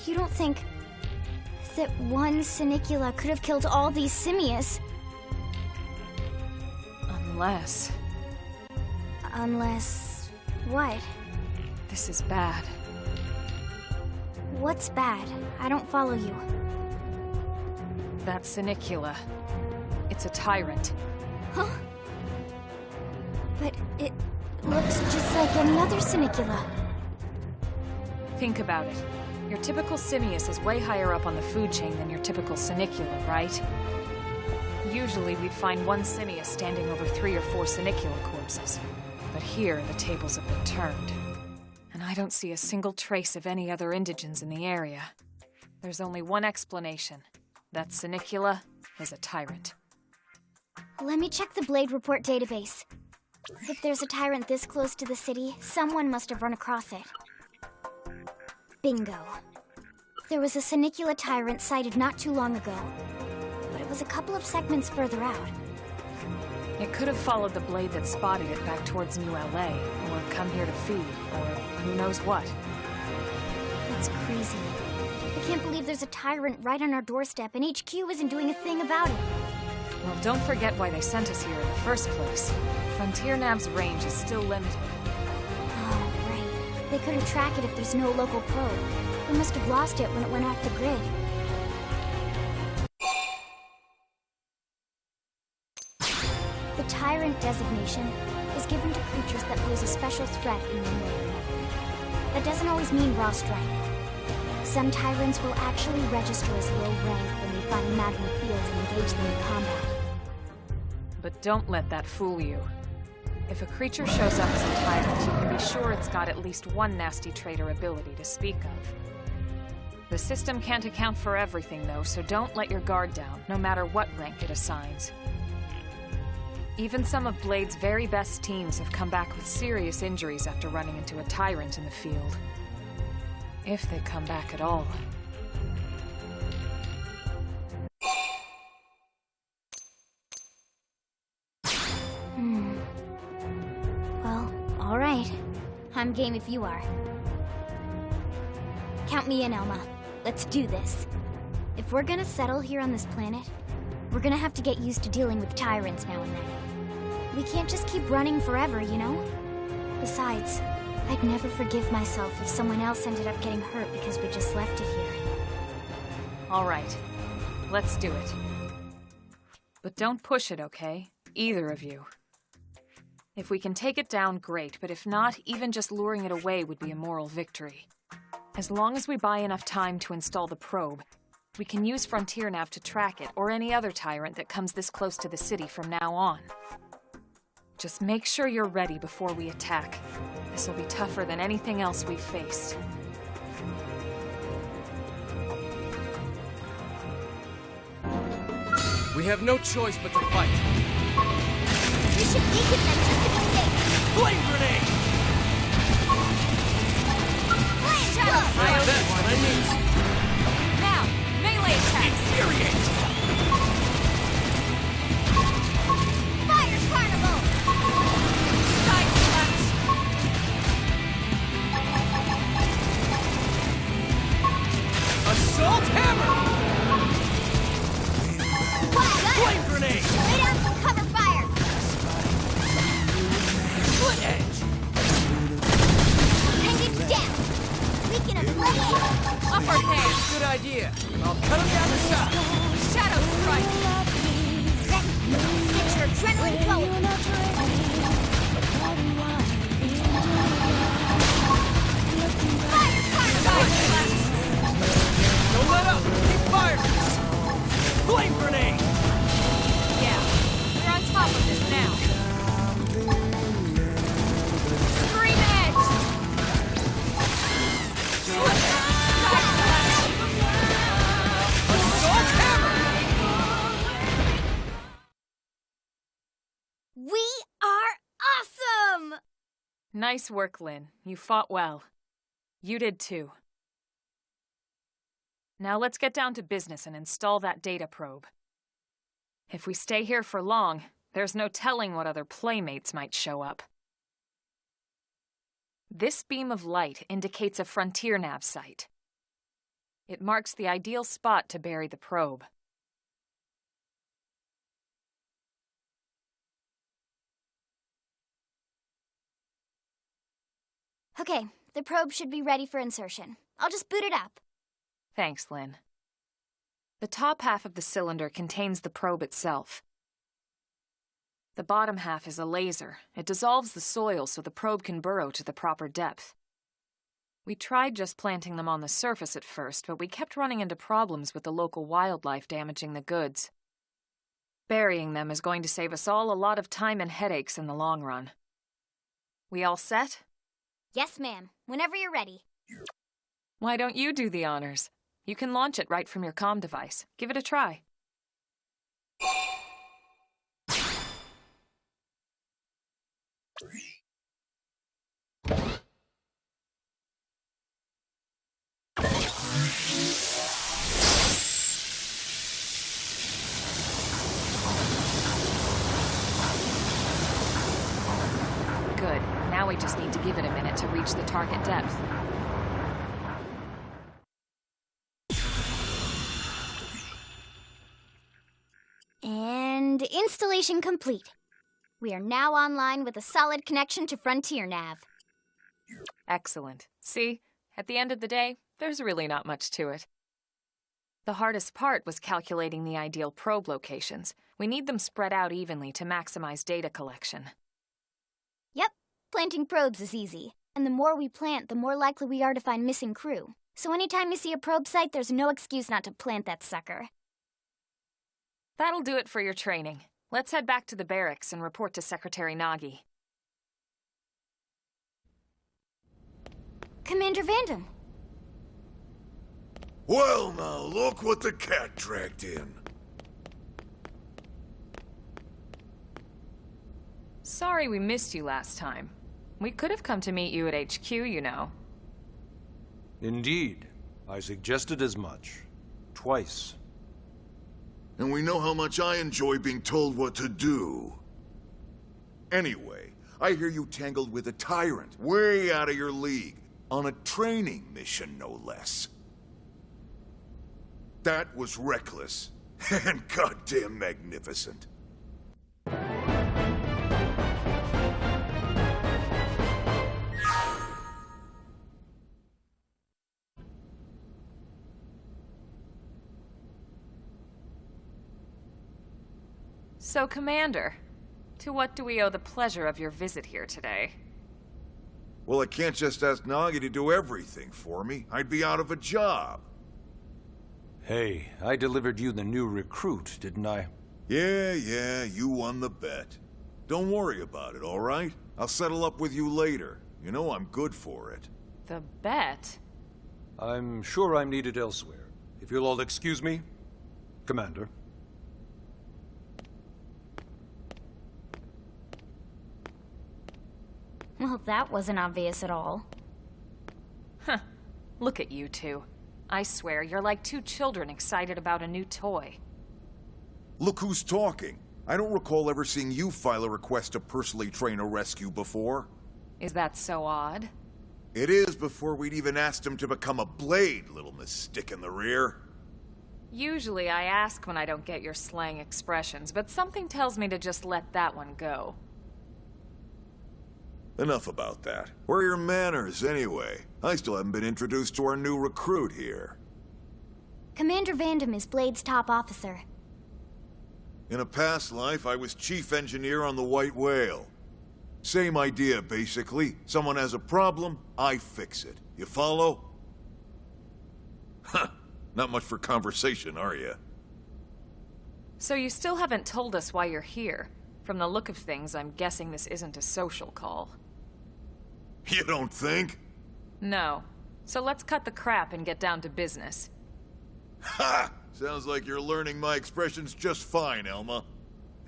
Speaker 1: You don't think that one Sinicula could have killed all these simius?
Speaker 3: Unless...
Speaker 1: Unless... what?
Speaker 3: This is bad.
Speaker 1: What's bad? I don't follow you.
Speaker 3: That Sinicula. It's a tyrant.
Speaker 1: Huh? But it looks just like any other Sinicula.
Speaker 3: Think about it. Your typical simius is way higher up on the food chain than your typical Sinicula, right? Usually we'd find one simius standing over 3 or 4 Sinicula corpses. But here, the tables have been turned. And I don't see a single trace of any other indigens in the area. There's only one explanation. That Sinicula is a tyrant.
Speaker 1: Let me check the Blade Report database. If there's a tyrant this close to the city, someone must have run across it. Bingo. There was a Sinicula tyrant sighted not too long ago, but it was a couple of segments further out.
Speaker 3: It could have followed the blade that spotted it back towards New LA, or come here to feed, or who knows what.
Speaker 1: That's crazy. I can't believe there's a tyrant right on our doorstep, and HQ isn't doing a thing about it.
Speaker 3: Well, don't forget why they sent us here in the first place. Frontier Nav's range is still limited.
Speaker 1: Oh, right. They couldn't track it if there's no local probe. They must have lost it when it went off the grid. The Tyrant designation is given to creatures that pose a special threat in one way or another. That doesn't always mean raw strength. Some Tyrants will actually register as low rank when we find them out in the field and engage them in combat.
Speaker 3: But don't let that fool you. If a creature shows up as a tyrant, you can be sure it's got at least one nasty trait or ability to speak of. The system can't account for everything, though, so don't let your guard down, no matter what rank it assigns. Even some of Blade's very best teams have come back with serious injuries after running into a tyrant in the field. If they come back at all.
Speaker 1: Well, all right. I'm game if you are. Count me in, Elma. Let's do this. If we're gonna settle here on this planet, we're gonna have to get used to dealing with tyrants now and then. We can't just keep running forever, you know? Besides, I'd never forgive myself if someone else ended up getting hurt because we just left it here.
Speaker 3: All right. Let's do it. But don't push it, okay? Either of you. If we can take it down, great, but if not, even just luring it away would be a moral victory. As long as we buy enough time to install the probe, we can use FrontierNav to track it, or any other tyrant that comes this close to the city from now on. Just make sure you're ready before we attack. This will be tougher than anything else we've faced.
Speaker 9: We have no choice but to fight.
Speaker 1: We should weaken them just to be safe.
Speaker 9: Flame grenade!
Speaker 1: Flame charge!
Speaker 9: That's what I need.
Speaker 3: Now, melee attack!
Speaker 9: Infuriate!
Speaker 1: Fire carnival!
Speaker 3: Side slash!
Speaker 9: Assault hammer! Flame grenade!
Speaker 1: Lay down some cover fire!
Speaker 9: Split edge!
Speaker 1: Hang it down! We can ablaze!
Speaker 3: Upper hand!
Speaker 9: Good idea. I'll cut him down the side.
Speaker 3: Shadow strike!
Speaker 1: Then, get your adrenaline going! Fire carnival!
Speaker 9: Don't let up! Keep firing! Flame grenade!
Speaker 3: Yeah, we're on top of this now. Scream edge!
Speaker 9: Assault hammer!
Speaker 1: We are awesome!
Speaker 3: Nice work, Lynn. You fought well. You did too. Now let's get down to business and install that data probe. If we stay here for long, there's no telling what other playmates might show up. This beam of light indicates a FrontierNav site. It marks the ideal spot to bury the probe.
Speaker 1: Okay, the probe should be ready for insertion. I'll just boot it up.
Speaker 3: Thanks, Lynn. The top half of the cylinder contains the probe itself. The bottom half is a laser. It dissolves the soil so the probe can burrow to the proper depth. We tried just planting them on the surface at first, but we kept running into problems with the local wildlife damaging the goods. Burying them is going to save us all a lot of time and headaches in the long run. We all set?
Speaker 1: Yes, ma'am. Whenever you're ready.
Speaker 3: Why don't you do the honors? You can launch it right from your comm device. Give it a try. Good. Now we just need to give it a minute to reach the target depth.
Speaker 1: And installation complete. We are now online with a solid connection to FrontierNav.
Speaker 3: Excellent. See, at the end of the day, there's really not much to it. The hardest part was calculating the ideal probe locations. We need them spread out evenly to maximize data collection.
Speaker 1: Yep, planting probes is easy. And the more we plant, the more likely we are to find missing crew. So anytime you see a probe site, there's no excuse not to plant that sucker.
Speaker 3: That'll do it for your training. Let's head back to the barracks and report to Secretary Nagi.
Speaker 1: Commander Vandam.
Speaker 10: Well, now, look what the cat dragged in.
Speaker 3: Sorry we missed you last time. We could have come to meet you at HQ, you know.
Speaker 8: Indeed. I suggested as much. Twice.
Speaker 10: And we know how much I enjoy being told what to do. Anyway, I hear you tangled with a tyrant, way out of your league. On a training mission, no less. That was reckless. And goddamn magnificent.
Speaker 3: So, Commander, to what do we owe the pleasure of your visit here today?
Speaker 10: Well, I can't just ask Nagi to do everything for me. I'd be out of a job.
Speaker 8: Hey, I delivered you the new recruit, didn't I?
Speaker 10: Yeah, you won the bet. Don't worry about it, all right? I'll settle up with you later. You know I'm good for it.
Speaker 3: The bet?
Speaker 8: I'm sure I'm needed elsewhere. If you'll all excuse me, Commander.
Speaker 1: Well, that wasn't obvious at all.
Speaker 3: Huh. Look at you two. I swear, you're like two children excited about a new toy.
Speaker 10: Look who's talking. I don't recall ever seeing you file a request to personally train a rescue before.
Speaker 3: Is that so odd?
Speaker 10: It is before we'd even asked him to become a blade, little Miss Stick in the Rear.
Speaker 3: Usually I ask when I don't get your slang expressions, but something tells me to just let that one go.
Speaker 10: Enough about that. Where are your manners, anyway? I still haven't been introduced to our new recruit here.
Speaker 1: Commander Vandam is Blade's top officer.
Speaker 10: In a past life, I was chief engineer on the White Whale. Same idea, basically. Someone has a problem, I fix it. You follow? Huh. Not much for conversation, are you?
Speaker 3: So you still haven't told us why you're here. From the look of things, I'm guessing this isn't a social call.
Speaker 10: You don't think?
Speaker 3: No. So let's cut the crap and get down to business.
Speaker 10: Ha! Sounds like you're learning my expressions just fine, Elma.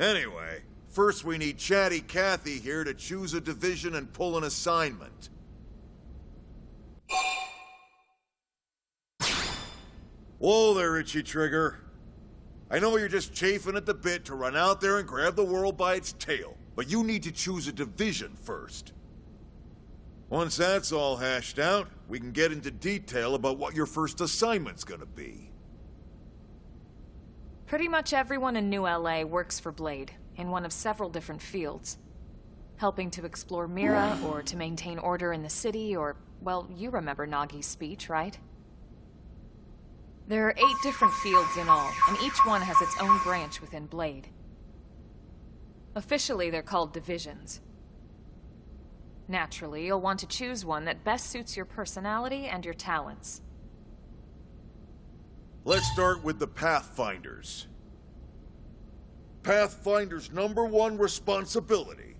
Speaker 10: Anyway, first we need Chatty Cathy here to choose a division and pull an assignment. Whoa there, Itchy Trigger. I know you're just chafing at the bit to run out there and grab the world by its tail, but you need to choose a division first. Once that's all hashed out, we can get into detail about what your first assignment's gonna be.
Speaker 3: Pretty much everyone in New LA works for Blade, in one of several different fields. Helping to explore Mira, or to maintain order in the city, or, well, you remember Nagi's speech, right? There are 8 different fields in all, and each one has its own branch within Blade. Officially, they're called divisions. Naturally, you'll want to choose one that best suits your personality and your talents.
Speaker 10: Let's start with the Pathfinders. Pathfinder's #1 responsibility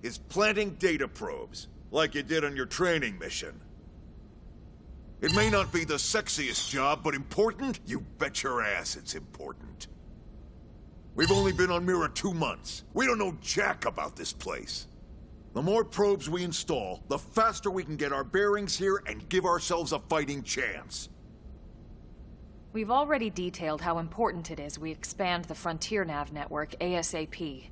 Speaker 10: is planting data probes, like you did on your training mission. It may not be the sexiest job, but important? You bet your ass it's important. We've only been on Mira 2 months. We don't know jack about this place. The more probes we install, the faster we can get our bearings here and give ourselves a fighting chance.
Speaker 3: We've already detailed how important it is we expand the Frontier Nav network ASAP.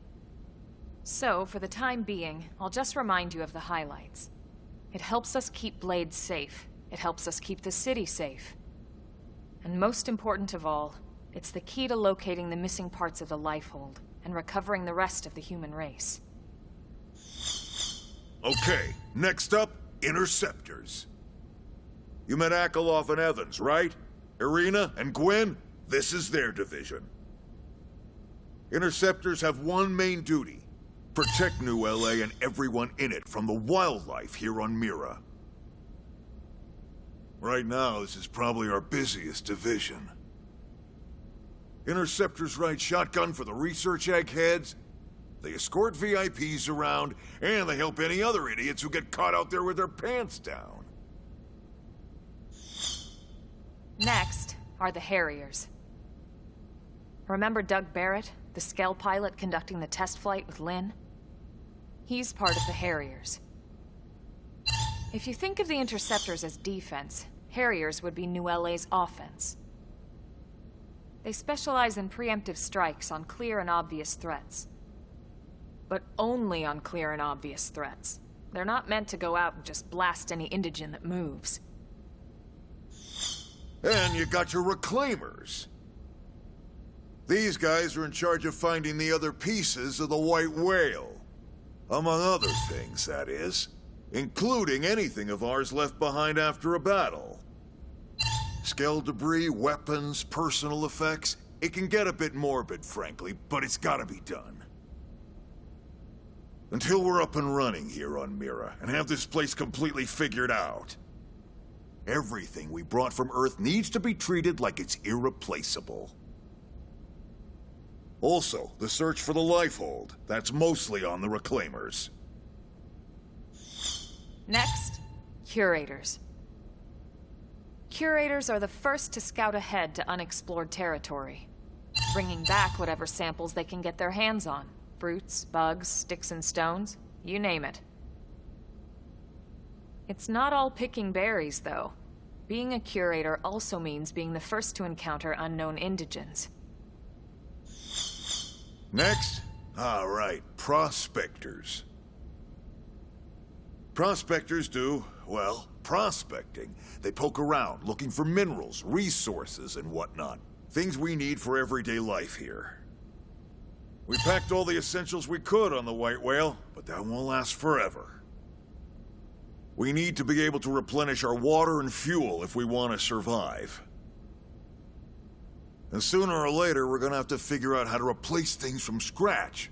Speaker 3: So, for the time being, I'll just remind you of the highlights. It helps us keep Blade safe. It helps us keep the city safe. And most important of all, it's the key to locating the missing parts of the Lifehold and recovering the rest of the human race.
Speaker 10: Okay, next up, Interceptors. You met Akeloff and Evans, right? Irina and Gwen? This is their division. Interceptors have one main duty: protect New LA and everyone in it from the wildlife here on Mira. Right now, this is probably our busiest division. Interceptors ride shotgun for the research eggheads, they escort VIPs around, and they help any other idiots who get caught out there with their pants down.
Speaker 3: Next are the Harriers. Remember Doug Barrett, the Skell pilot conducting the test flight with Lynn? He's part of the Harriers. If you think of the Interceptors as defense, Harriers would be New LA's offense. They specialize in preemptive strikes on clear and obvious threats. But only on clear and obvious threats. They're not meant to go out and just blast any indigen that moves.
Speaker 10: And you got your reclaimers. These guys are in charge of finding the other pieces of the white whale. Among other things, that is. Including anything of ours left behind after a battle. Skell debris, weapons, personal effects. It can get a bit morbid, frankly, but it's gotta be done. Until we're up and running here on Mira, and have this place completely figured out. Everything we brought from Earth needs to be treated like it's irreplaceable. Also, the search for the Lifehold. That's mostly on the Reclaimers.
Speaker 3: Next, Curators. Curators are the first to scout ahead to unexplored territory, bringing back whatever samples they can get their hands on. Fruits, bugs, sticks and stones, you name it. It's not all picking berries, though. Being a curator also means being the first to encounter unknown indigens.
Speaker 10: Next? All right, prospectors. Prospectors do, well, prospecting. They poke around, looking for minerals, resources, and whatnot. Things we need for everyday life here. We packed all the essentials we could on the white whale, but that won't last forever. We need to be able to replenish our water and fuel if we want to survive. And sooner or later, we're gonna have to figure out how to replace things from scratch.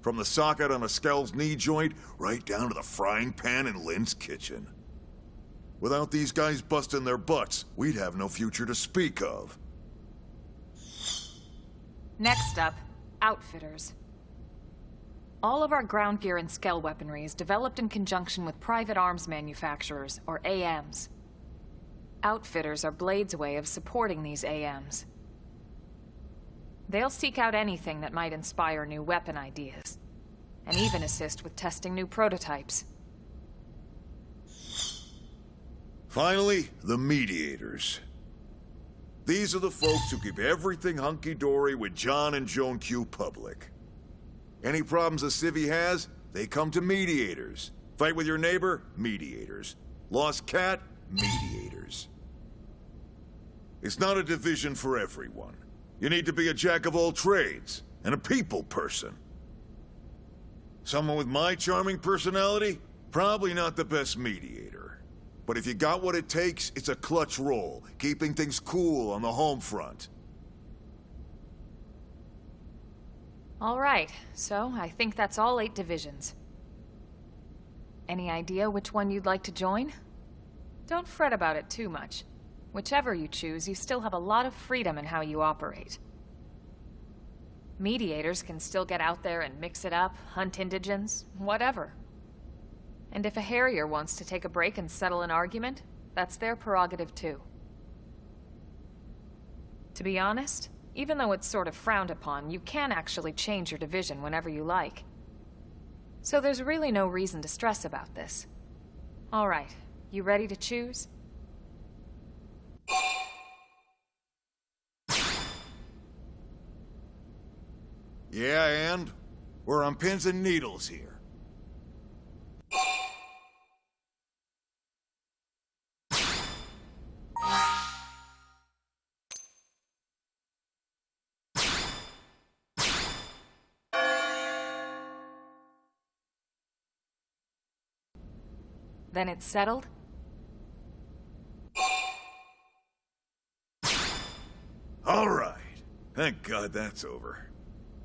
Speaker 10: From the socket on a Skell's knee joint, right down to the frying pan in Lynn's kitchen. Without these guys busting their butts, we'd have no future to speak of.
Speaker 3: Next up, Outfitters. All of our ground gear and Skell weaponry is developed in conjunction with private arms manufacturers, or AMs. Outfitters are Blade's way of supporting these AMs. They'll seek out anything that might inspire new weapon ideas, and even assist with testing new prototypes.
Speaker 10: Finally, the Mediators. These are the folks who keep everything hunky-dory with John and Joan Q public. Any problems a civvy has, they come to Mediators. Fight with your neighbor? Mediators. Lost cat? Mediators. It's not a division for everyone. You need to be a jack of all trades, and a people person. Someone with my charming personality? Probably not the best mediator. But if you got what it takes, it's a clutch role, keeping things cool on the home front.
Speaker 3: All right, so I think that's all 8 divisions. Any idea which one you'd like to join? Don't fret about it too much. Whichever you choose, you still have a lot of freedom in how you operate. Mediators can still get out there and mix it up, hunt indigens, whatever. And if a Harrier wants to take a break and settle an argument, that's their prerogative too. To be honest, even though it's sort of frowned upon, you can actually change your division whenever you like. So there's really no reason to stress about this. All right, you ready to choose?
Speaker 10: Yeah, and? We're on pins and needles here.
Speaker 3: Then it's settled?
Speaker 10: All right. Thank God that's over.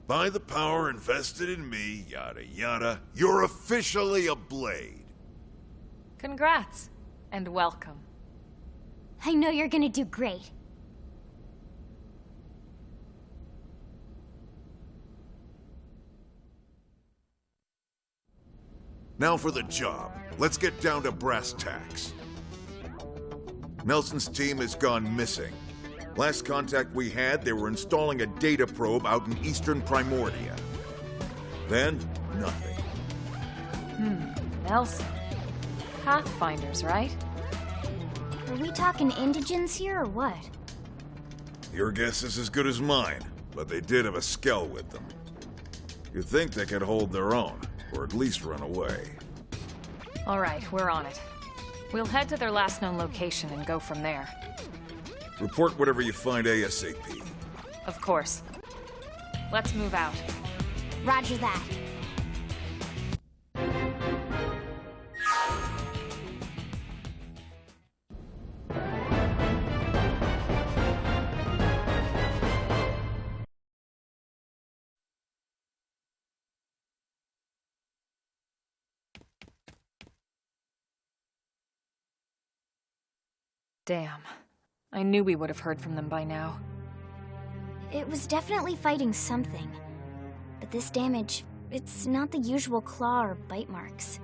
Speaker 10: By the power invested in me, yada yada, you're officially a Blade.
Speaker 3: Congrats, and welcome.
Speaker 1: I know you're gonna do great.
Speaker 10: Now for the job. Let's get down to brass tacks. Nelson's team has gone missing. Last contact we had, they were installing a data probe out in eastern Primordia. Then, nothing.
Speaker 3: Nelson. Pathfinders, right?
Speaker 1: Are we talking indigens here or what?
Speaker 10: Your guess is as good as mine, but they did have a Skell with them. You'd think they could hold their own, or at least run away.
Speaker 3: All right, we're on it. We'll head to their last known location and go from there.
Speaker 10: Report whatever you find ASAP.
Speaker 3: Of course. Let's move out.
Speaker 1: Roger that.
Speaker 3: Damn. I knew we would have heard from them by now.
Speaker 1: It was definitely fighting something. But this damage, it's not the usual claw or bite marks.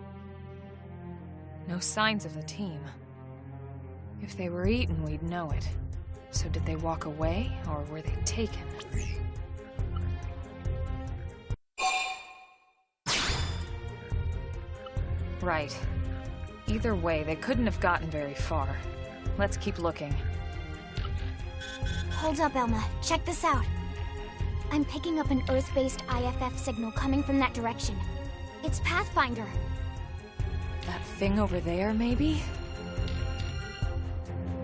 Speaker 3: No signs of the team. If they were eaten, we'd know it. So did they walk away, or were they taken? Right. Either way, they couldn't have gotten very far. Let's keep looking.
Speaker 1: Hold up, Elma. Check this out. I'm picking up an Earth-based IFF signal coming from that direction. It's Pathfinder.
Speaker 3: That thing over there, maybe?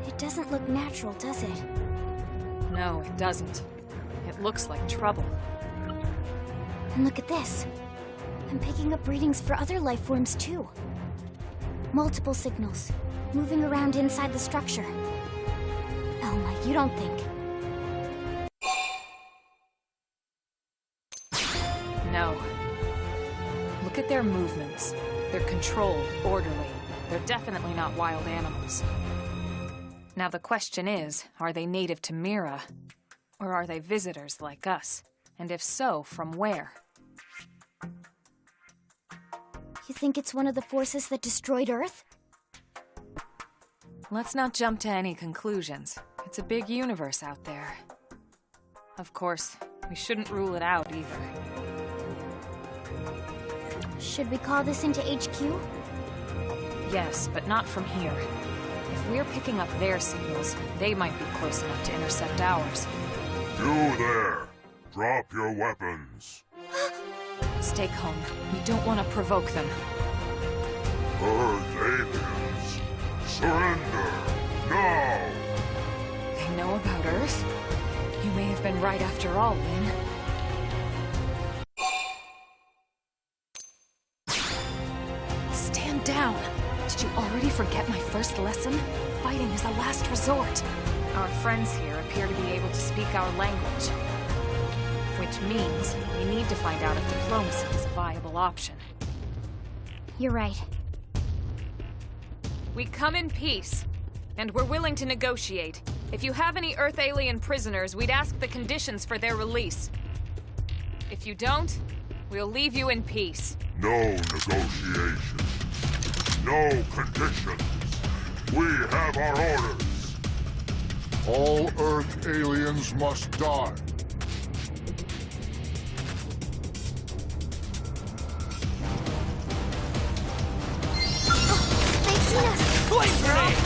Speaker 1: It doesn't look natural, does it?
Speaker 3: No, it doesn't. It looks like trouble.
Speaker 1: And look at this. I'm picking up readings for other life forms, too. Multiple signals, moving around inside the structure. Elma, you don't think...
Speaker 3: No. Look at their movements. They're controlled, orderly. They're definitely not wild animals. Now the question is, are they native to Mira? Or are they visitors like us? And if so, from where?
Speaker 1: You think it's one of the forces that destroyed Earth?
Speaker 3: Let's not jump to any conclusions. It's a big universe out there. Of course, we shouldn't rule it out either.
Speaker 1: Should we call this into HQ?
Speaker 3: Yes, but not from here. If we're picking up their signals, they might be close enough to intercept ours.
Speaker 11: You there! Drop your weapons.
Speaker 3: Stay calm. We don't want to provoke them.
Speaker 11: Earth aliens, surrender now!
Speaker 3: They know about Earth? You may have been right after all, Lynn. Stand down! Did you already forget my first lesson? Fighting is a last resort. Our friends here appear to be able to speak our language. Which means we need to find out if diplomacy is a viable option.
Speaker 1: You're right.
Speaker 3: We come in peace, and we're willing to negotiate. If you have any Earth alien prisoners, we'd ask the conditions for their release. If you don't, we'll leave you in peace.
Speaker 11: No negotiation. No conditions. We have our orders. All Earth aliens must die.
Speaker 1: They've seen us!
Speaker 9: Flame grenade!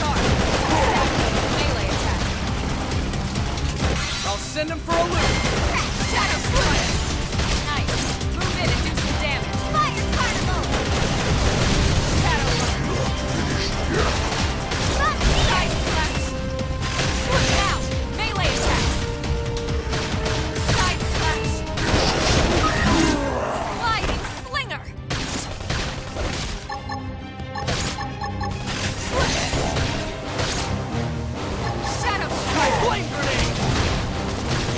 Speaker 3: Melee attack.
Speaker 9: I'll send them for a loop!
Speaker 1: Shadow Slash!
Speaker 3: Nice. Move in and do some damage.
Speaker 1: Fire Carnival!
Speaker 3: Shadow Side slash. Swing out. Melee attack. Side slash. Sliding slinger. Shadow strike.
Speaker 9: Flame grenade!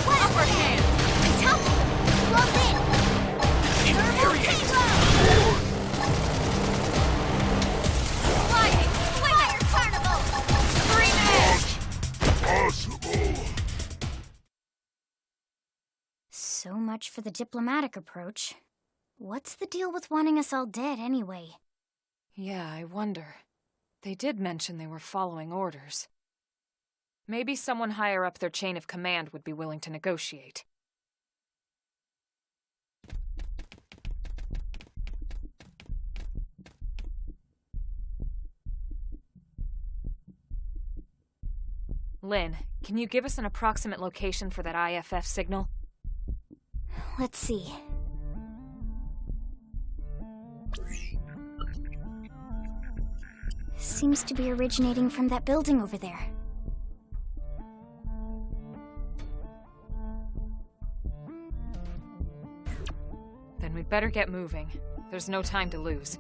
Speaker 3: Upper hand.
Speaker 1: Tough! Love it!
Speaker 9: Infuriate!
Speaker 3: Sliding slinger.
Speaker 1: Fire Carnival!
Speaker 3: Scream edge.
Speaker 11: Possible.
Speaker 1: So much for the diplomatic approach. What's the deal with wanting us all dead, anyway?
Speaker 3: Yeah, I wonder. They did mention they were following orders. Maybe someone higher up their chain of command would be willing to negotiate. Lynn, can you give us an approximate location for that IFF signal?
Speaker 1: Let's see. seems to be originating from that building over there.
Speaker 3: Then we'd better get moving. There's no time to lose.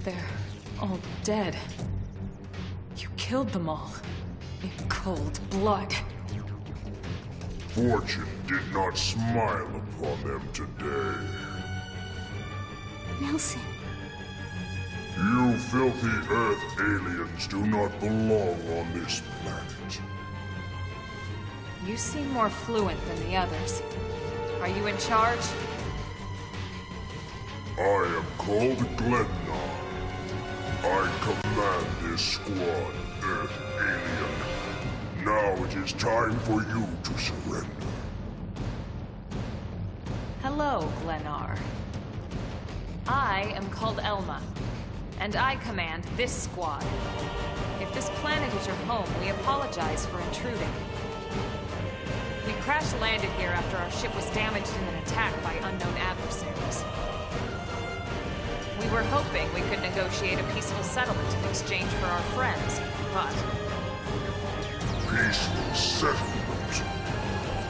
Speaker 3: They're all dead. You killed them all. In cold blood.
Speaker 11: Fortune did not smile upon them today.
Speaker 1: Nelson.
Speaker 11: You filthy Earth aliens do not belong on this planet.
Speaker 3: You seem more fluent than the others. Are you in charge?
Speaker 11: I am called Glennar. I command this squad, Earth alien. Now it is time for you to surrender.
Speaker 3: Hello, Glennar. I am called Elma, and I command this squad. If this planet is your home, we apologize for intruding. We crash-landed here after our ship was damaged in an attack by unknown adversaries. We were hoping we could negotiate a peaceful settlement in exchange for our friends, but...
Speaker 11: Peaceful settlement?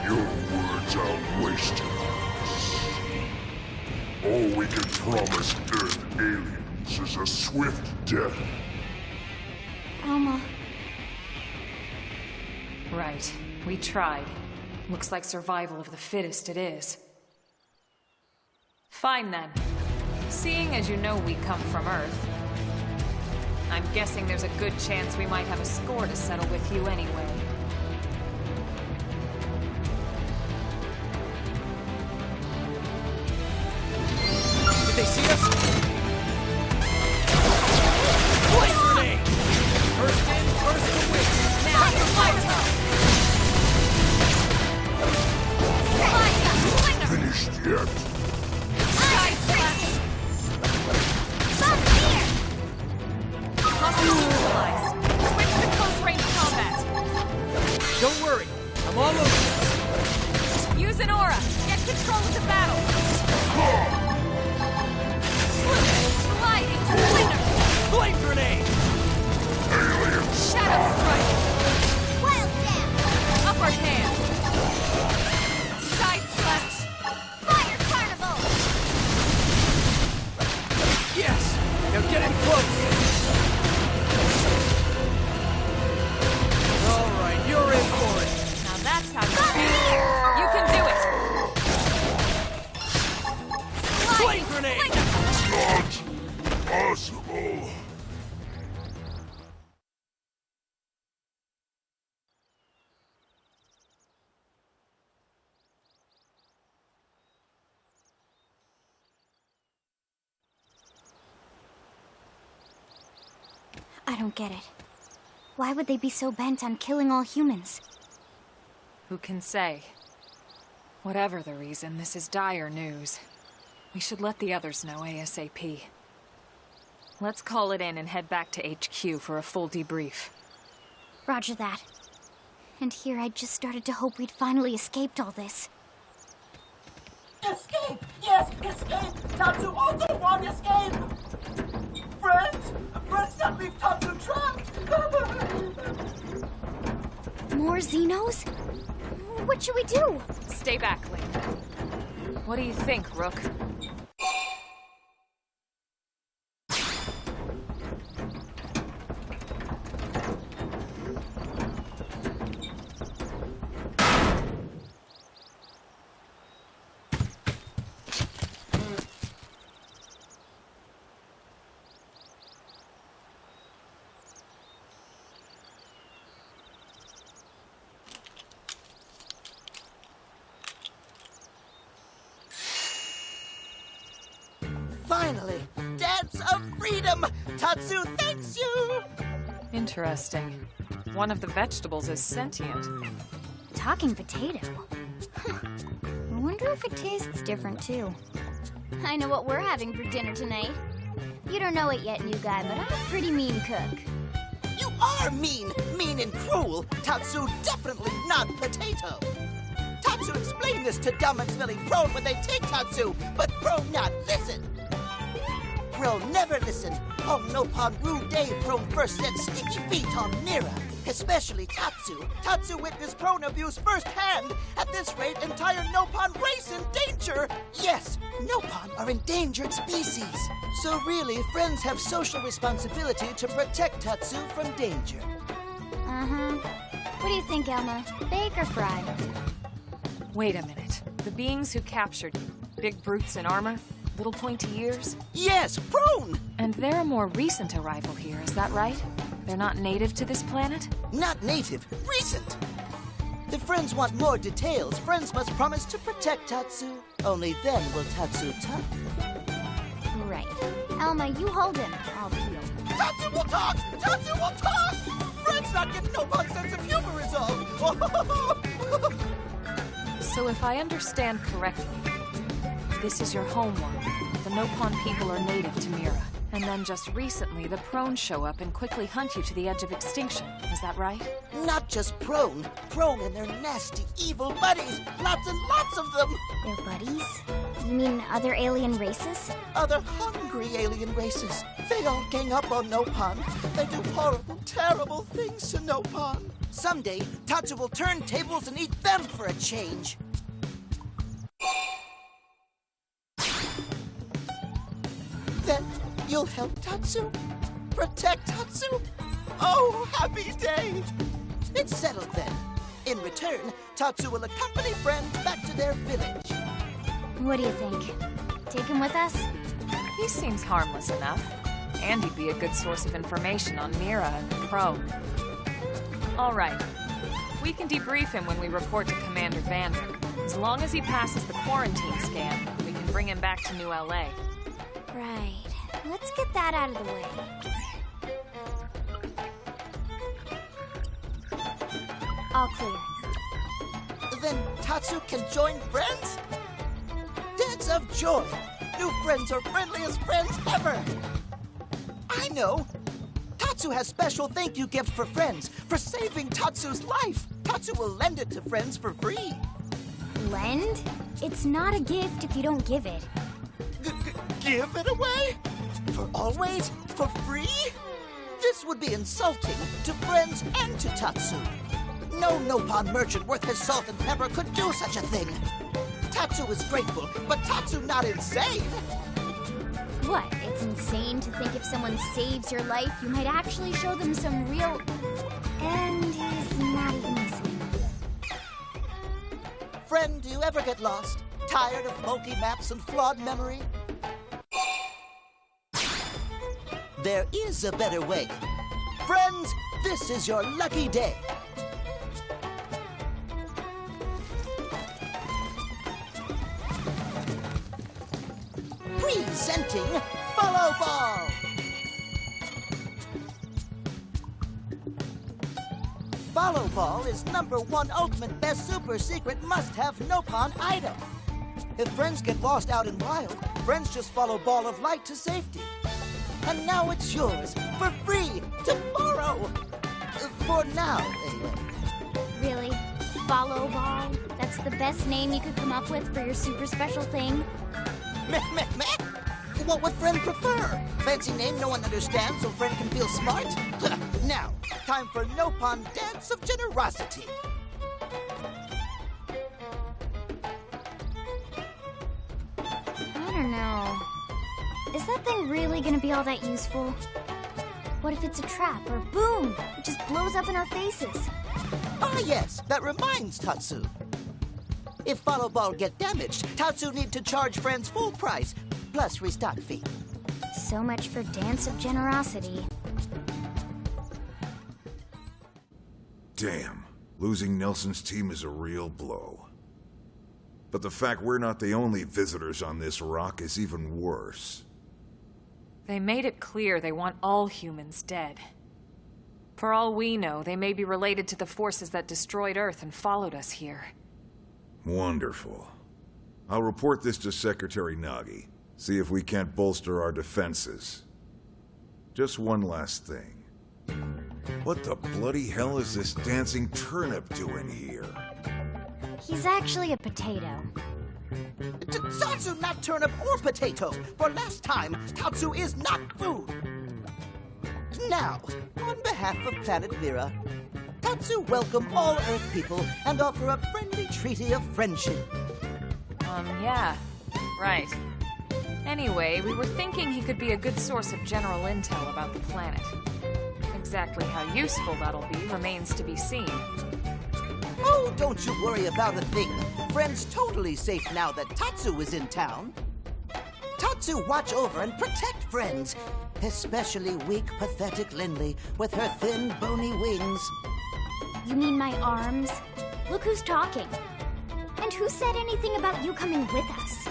Speaker 11: Your words are wasted on us. All we can promise Earth aliens is a swift death.
Speaker 1: Elma.
Speaker 3: Right. We tried. Looks like survival of the fittest it is. Fine then. Seeing as you know we come from Earth, I'm guessing there's a good chance we might have a score to settle with you anyway.
Speaker 9: Did they see us? Blaze grenade! First in, first to win!
Speaker 3: Now, fight!
Speaker 11: Finished yet?
Speaker 3: Switch to close-range combat.
Speaker 9: Don't worry, I'm all over.
Speaker 3: Use an aura. Get control of the battle. Sliding splinter.
Speaker 9: Flame grenade!
Speaker 3: Shadow strike.
Speaker 1: Wild Jam.
Speaker 3: Upper hand. Side slash.
Speaker 1: Fire Carnival.
Speaker 9: Yes! Now get in close! Alright, you're in for it.
Speaker 3: Now that's how you feel. You can do it.
Speaker 9: Flame grenade!
Speaker 11: Not possible.
Speaker 1: I don't get it. Why would they be so bent on killing all humans?
Speaker 3: Who can say? Whatever the reason, this is dire news. We should let the others know ASAP. Let's call it in and head back to HQ for a full debrief.
Speaker 1: Roger that. And here I just started to hope we'd finally escaped all this.
Speaker 12: Escape! Yes, escape! Tatsu also want escape! Friends! Friends that leave Tatsu trapped!
Speaker 1: More Xenos? What should we do?
Speaker 3: Stay back, Link. What do you think, Rook?
Speaker 12: Finally! Dance of freedom! Tatsu thanks you!
Speaker 3: Interesting. One of the vegetables is sentient.
Speaker 1: Talking potato. Huh. I wonder if it tastes different, too. I know what we're having for dinner tonight. You don't know it yet, new guy, but I'm a pretty mean cook.
Speaker 12: You are mean and cruel. Tatsu definitely not potato. Tatsu explained this to dumb and smelly Prone when they take Tatsu, but Prone not listen. Prone never listen. On Nopon rude day, Prone first set sticky feet on Mira. Especially Tatsu. Tatsu witnessed Prone abuse firsthand. At this rate, entire Nopon race in danger. Yes, Nopon are endangered species. So really, friends have social responsibility to protect Tatsu from danger.
Speaker 1: Uh-huh. What do you think, Elma? Bake or fry?
Speaker 3: Wait a minute. The beings who captured you, big brutes in armor, little pointy ears?
Speaker 12: Yes, Prone!
Speaker 3: And they're a more recent arrival here, is that right? They're not native to this planet?
Speaker 12: Not native, recent. If friends want more details, friends must promise to protect Tatsu. Only then will Tatsu talk.
Speaker 1: Right. Elma, you hold him. I'll heal.
Speaker 12: Tatsu will talk! Tatsu will talk! Friends not getting Nopon sense of humor is all.
Speaker 3: So if I understand correctly, this is your homeworld. The Nopon people are native to Mira. And then just recently, the Prone show up and quickly hunt you to the edge of extinction. Is that right?
Speaker 12: Not just Prone. Prone and their nasty, evil buddies. Lots and lots of them.
Speaker 1: Their buddies? You mean other alien races?
Speaker 12: Other hungry alien races. They all gang up on Nopon. They do horrible, terrible things to Nopon. Someday, Tatsu will turn tables and eat them for a change. Then you'll help Tatsu? Protect Tatsu? Oh, happy day! It's settled then. In return, Tatsu will accompany friends back to their village.
Speaker 1: What do you think? Take him with us?
Speaker 3: He seems harmless enough. And he'd be a good source of information on Mira and the Prone. All right. We can debrief him when we report to Commander Vander. As long as he passes the quarantine scan, we can bring him back to New LA.
Speaker 1: Right. Let's get that out of the way. All clear.
Speaker 12: Then Tatsu can join friends? Dance of joy! New friends are friendliest friends ever! I know! Tatsu has special thank you gift for friends for saving Tatsu's life! Tatsu will lend it to friends for free!
Speaker 1: Lend? It's not a gift if you don't give it.
Speaker 12: Give it away? For always? For free? This would be insulting to friends and to Tatsu. No Nopon merchant worth his salt and pepper could do such a thing. Tatsu is grateful, but Tatsu not insane.
Speaker 1: What? It's insane to think if someone saves your life, you might actually show them some real... And he's not even listening.
Speaker 12: Friend, do you ever get lost? Tired of bulky maps and flawed memory? There is a better way. Friends, this is your lucky day. Presenting Follow Ball! Follow Ball is #1 ultimate best super secret must-have Nopon item. If friends get lost out in wild, friends just follow Ball of Light to safety. And now it's yours, for free, to borrow. For now, anyway.
Speaker 1: Really? Follow Ball? That's the best name you could come up with for your super special thing?
Speaker 12: Meh, meh, meh. What would friend prefer? Fancy name no one understands so friend can feel smart? Now, time for Nopon Dance of Generosity.
Speaker 1: I don't know. Is that thing really gonna be all that useful? What if it's a trap, or boom, it just blows up in our faces?
Speaker 12: Ah yes, that reminds Tatsu. If Follow Ball get damaged, Tatsu need to charge friends full price, plus restock fee.
Speaker 1: So much for Dance of Generosity.
Speaker 10: Damn, losing Nelson's team is a real blow. But the fact we're not the only visitors on this rock is even worse.
Speaker 3: They made it clear they want all humans dead. For all we know, they may be related to the forces that destroyed Earth and followed us here.
Speaker 10: Wonderful. I'll report this to Secretary Nagi. See if we can't bolster our defenses. Just one last thing. What the bloody hell is this dancing turnip doing here?
Speaker 1: He's actually a potato.
Speaker 12: Tatsu, not turnip or potato. For last time, Tatsu is not food. Now, on behalf of Planet Mira, Tatsu welcome all Earth people and offer a friendly treaty of friendship.
Speaker 3: Yeah. Right. Anyway, we were thinking he could be a good source of general intel about the planet. Exactly how useful that'll be remains to be seen.
Speaker 12: Oh, don't you worry about a thing. Friend's totally safe now that Tatsu is in town. Tatsu watch over and protect friends, especially weak, pathetic Lindley with her thin, bony wings.
Speaker 1: You mean my arms? Look who's talking. And who said anything about you coming with us?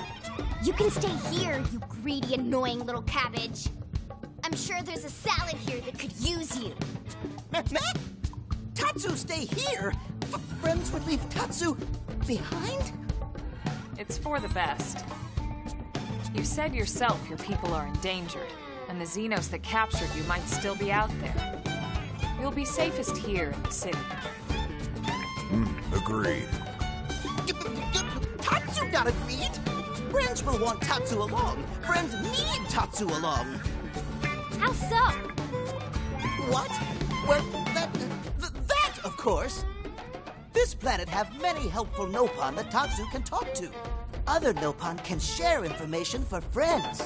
Speaker 1: You can stay here, you greedy, annoying little cabbage. I'm sure there's a salad here that could use you.
Speaker 12: Tatsu stay here? Friends would leave Tatsu behind?
Speaker 3: It's for the best. You said yourself your people are endangered, and the Xenos that captured you might still be out there. You'll be safest here in the city.
Speaker 10: Agreed.
Speaker 12: Tatsu not agreed? Friends will want Tatsu along. Friends need Tatsu along.
Speaker 1: How so?
Speaker 12: What? Well, that, of course. This planet have many helpful Nopon that Tatsu can talk to. Other Nopon can share information for friends.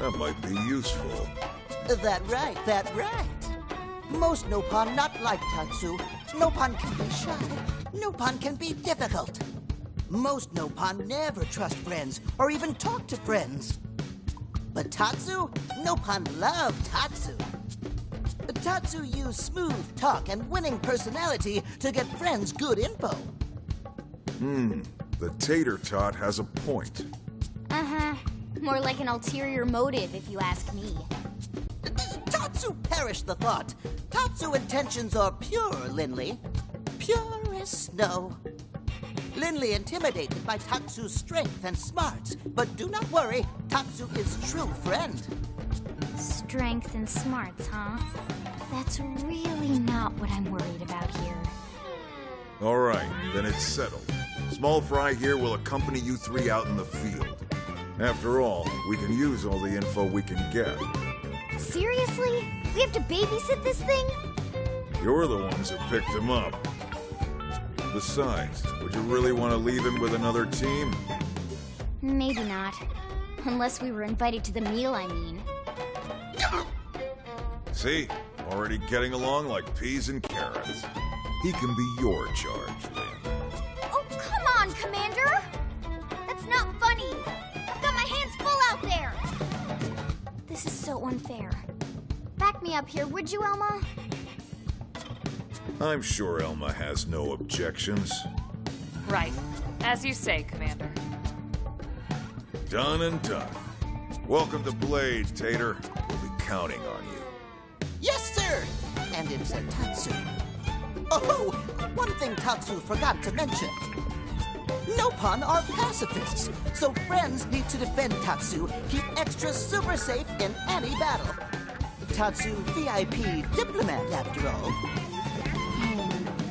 Speaker 10: That might be useful.
Speaker 12: That right. Most Nopon not like Tatsu. Nopon can be shy. Nopon can be difficult. Most Nopon never trust friends or even talk to friends. But Tatsu? Nopon love Tatsu. Tatsu use smooth talk and winning personality to get friends good info.
Speaker 10: The tater tot has a point.
Speaker 1: Uh-huh. More like an ulterior motive, if you ask me.
Speaker 12: Tatsu perish the thought. Tatsu intentions are pure, Lindley. Pure as snow. Lindley intimidated by Tatsu's strength and smarts. But do not worry, Tatsu is true friend.
Speaker 1: Strength and smarts, huh? That's really not what I'm worried about here.
Speaker 10: All right, then it's settled. Small Fry here will accompany you three out in the field. After all, we can use all the info we can get.
Speaker 1: Seriously? We have to babysit this thing?
Speaker 10: You're the ones who picked him up. Besides, would you really want to leave him with another team?
Speaker 1: Maybe not. Unless we were invited to the meal, I mean.
Speaker 10: See? Already getting along like peas and carrots. He can be your charge, Lynn.
Speaker 1: Oh, come on, Commander! That's not funny! I've got my hands full out there! This is so unfair. Back me up here, would you, Elma?
Speaker 10: I'm sure Elma has no objections.
Speaker 3: Right. As you say, Commander.
Speaker 10: Done and done. Welcome to Blade, Tater. We'll be counting on you.
Speaker 12: Yes, sir! And it said Tatsu. Oh, one thing Tatsu forgot to mention. Nopon are pacifists, so friends need to defend Tatsu, keep extra super safe in any battle. Tatsu VIP diplomat, after all.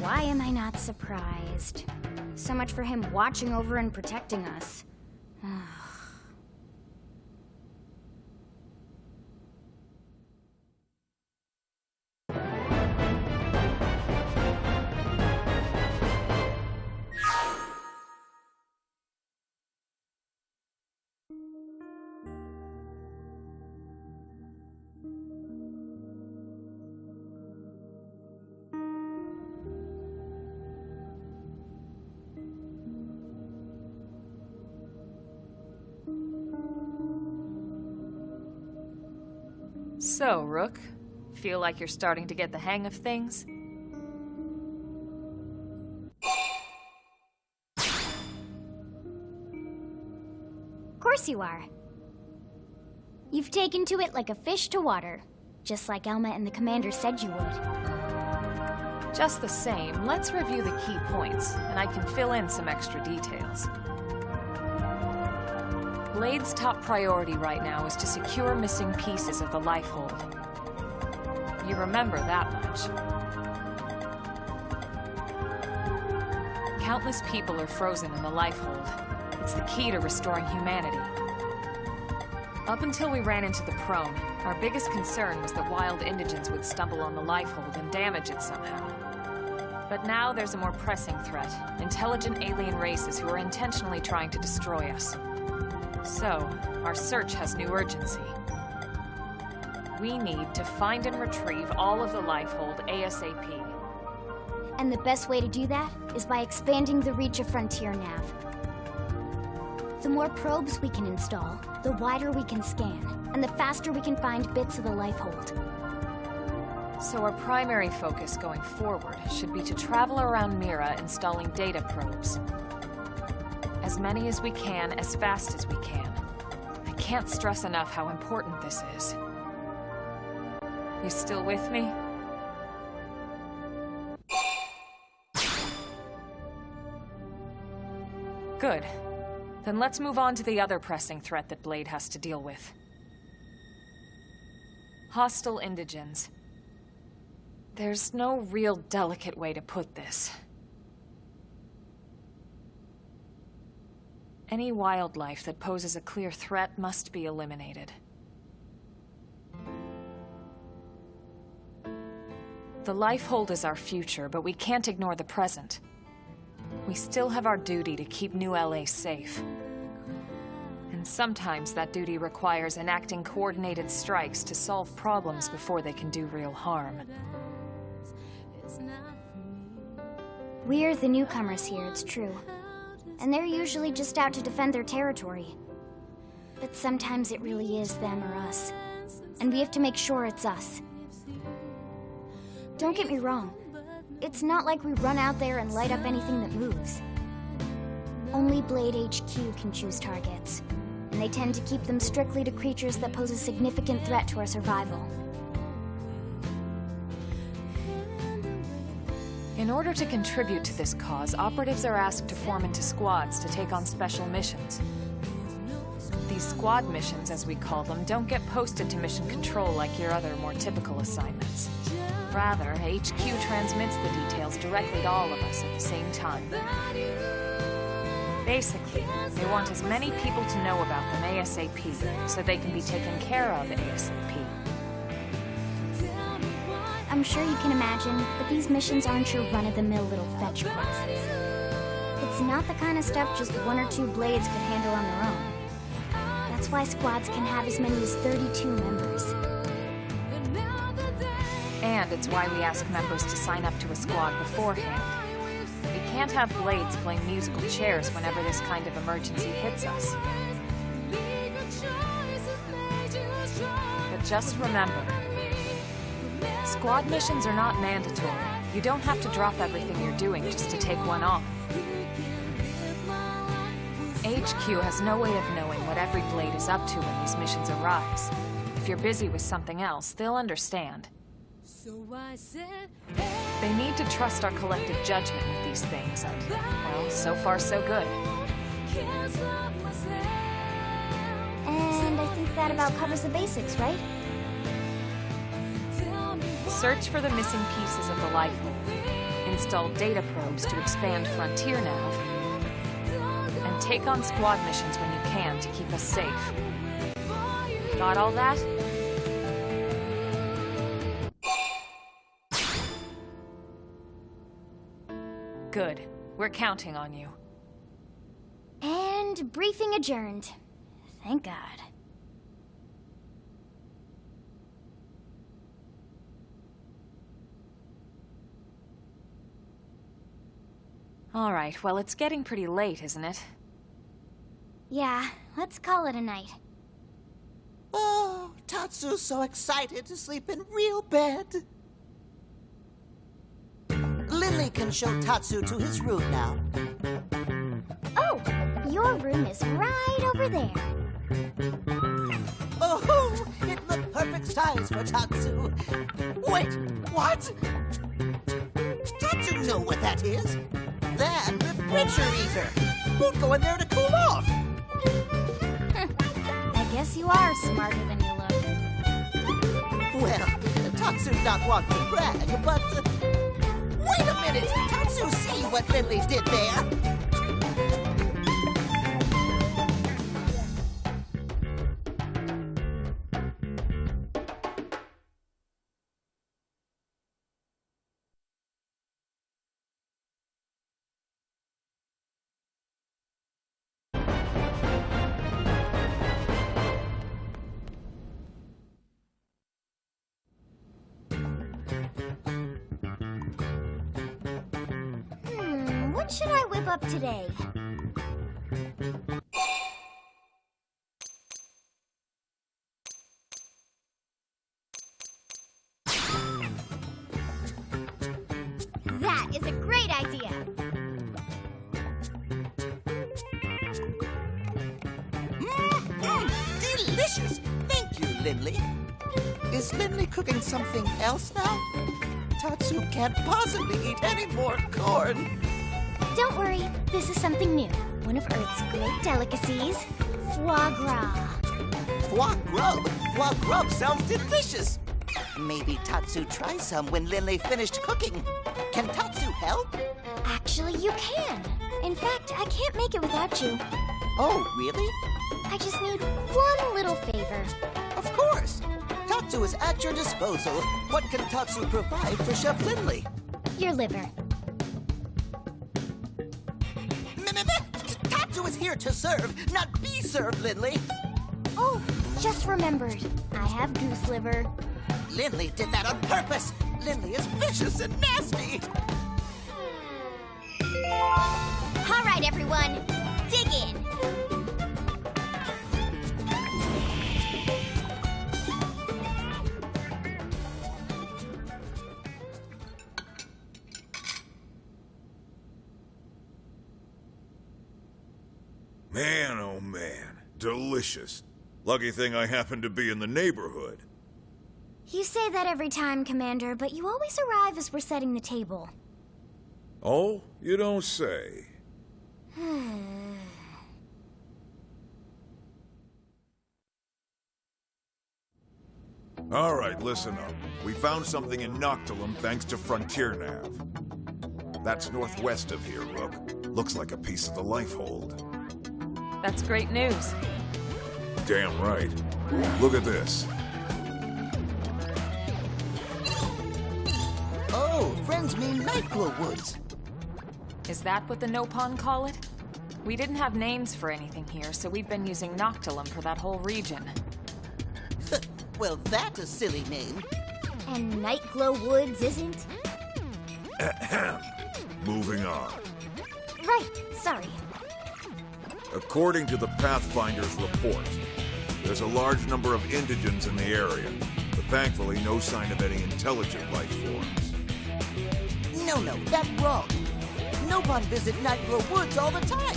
Speaker 1: Why am I not surprised? So much for him watching over and protecting us.
Speaker 3: So, Rook, feel like you're starting to get the hang of things?
Speaker 1: Of course you are. You've taken to it like a fish to water. just like Elma and the commander said you would.
Speaker 3: Just the same, let's review the key points, and I can fill in some extra details. Blade's top priority right now is to secure missing pieces of the Lifehold. You remember that much. Countless people are frozen in the Lifehold. It's the key to restoring humanity. Up until we ran into the Prone, our biggest concern was that wild indigents would stumble on the Lifehold and damage it somehow. But now there's a more pressing threat, intelligent alien races who are intentionally trying to destroy us. So, our search has new urgency. We need to find and retrieve all of the Lifehold ASAP.
Speaker 1: And the best way to do that is by expanding the reach of Frontier Nav. The more probes we can install, the wider we can scan, and the faster we can find bits of the Lifehold.
Speaker 3: So our primary focus going forward should be to travel around Mira installing data probes. As many as we can, as fast as we can. I can't stress enough how important this is. You still with me? Good. Then let's move on to the other pressing threat that Blade has to deal with. Hostile indigents. There's no real delicate way to put this. Any wildlife that poses a clear threat must be eliminated. The Lifehold is our future, but we can't ignore the present. We still have our duty to keep New LA safe. And sometimes that duty requires enacting coordinated strikes to solve problems before they can do real harm.
Speaker 1: We're the newcomers here, it's true. And they're usually just out to defend their territory. But sometimes it really is them or us. And we have to make sure it's us. Don't get me wrong. It's not like we run out there and light up anything that moves. Only Blade HQ can choose targets, and they tend to keep them strictly to creatures that pose a significant threat to our survival.
Speaker 3: In order to contribute to this cause, operatives are asked to form into squads to take on special missions. These squad missions, as we call them, don't get posted to mission control like your other, more typical assignments. Rather, HQ transmits the details directly to all of us at the same time. Basically, they want as many people to know about them ASAP, so they can be taken care of ASAP.
Speaker 1: I'm sure you can imagine, but these missions aren't your run-of-the-mill little fetch quests. It's not the kind of stuff just one or two Blades could handle on their own. That's why squads can have as many as 32 members.
Speaker 3: And it's why we ask members to sign up to a squad beforehand. We can't have Blades playing musical chairs whenever this kind of emergency hits us. But just remember, squad missions are not mandatory. You don't have to drop everything you're doing just to take one on. HQ has no way of knowing what every Blade is up to when these missions arise. If you're busy with something else, they'll understand. They need to trust our collective judgment with these things, and, well, so far so good.
Speaker 1: And I think that about covers the basics, right?
Speaker 3: Search for the missing pieces of the Lifehold. Install data probes to expand Frontier Nav. And take on squad missions when you can to keep us safe. Got all that? Good. We're counting on you.
Speaker 1: And briefing adjourned. Thank God.
Speaker 3: All right, well, it's getting pretty late, isn't it?
Speaker 1: Yeah, let's call it a night.
Speaker 12: Oh, Tatsu's so excited to sleep in real bed. Lily can show Tatsu to his room now.
Speaker 1: Oh, your room is right over there.
Speaker 12: Oh, it looked perfect size for Tatsu. Wait, what? Tatsu know what that is. That refrigerator. We'll go in there to cool off.
Speaker 1: I guess you are smarter than you look.
Speaker 12: Well, Tatsu'd not want to brag, but... wait a minute! Tatsu see what Lindley did there?
Speaker 1: What should I whip up today? That is a great idea!
Speaker 12: Delicious! Thank you, Lindley. Is Lindley cooking something else now? Tatsu can't possibly eat any more corn.
Speaker 1: Don't worry, this is something new. One of Earth's great delicacies, foie gras.
Speaker 12: Foie grub? Foie grub sounds delicious. Maybe Tatsu try some when Lindley finished cooking. Can Tatsu help?
Speaker 1: Actually, you can. In fact, I can't make it without you.
Speaker 12: Oh, really?
Speaker 1: I just need one little favor.
Speaker 12: Of course. Tatsu is at your disposal. What can Tatsu provide for Chef Lindley?
Speaker 1: Your liver.
Speaker 12: Tatsu is here to serve, not be served, Lindley.
Speaker 1: Oh, just remembered. I have goose liver.
Speaker 12: Lindley did that on purpose. Lindley is vicious and nasty.
Speaker 1: All right, everyone. Dig in.
Speaker 10: Man, oh man. Delicious. Lucky thing I happen to be in the neighborhood.
Speaker 1: You say that every time, Commander, but you always arrive as we're setting the table.
Speaker 10: Oh? You don't say. All right, listen up. We found something in Noctilum thanks to Frontier Nav. That's northwest of here, Rook. Looks like a piece of the Lifehold.
Speaker 3: That's great news.
Speaker 10: Damn right. Look at this.
Speaker 12: Oh, friends mean Nightglow Woods.
Speaker 3: Is that what the Nopon call it? We didn't have names for anything here, so we've been using Noctilum for that whole region.
Speaker 12: Well, that's a silly name.
Speaker 1: And Nightglow Woods isn't?
Speaker 10: Moving on.
Speaker 1: Right, sorry.
Speaker 10: According to the Pathfinder's report, there's a large number of indigents in the area, but thankfully no sign of any intelligent life forms.
Speaker 12: No, that's wrong. Nopon visit Nightglow Woods all the time.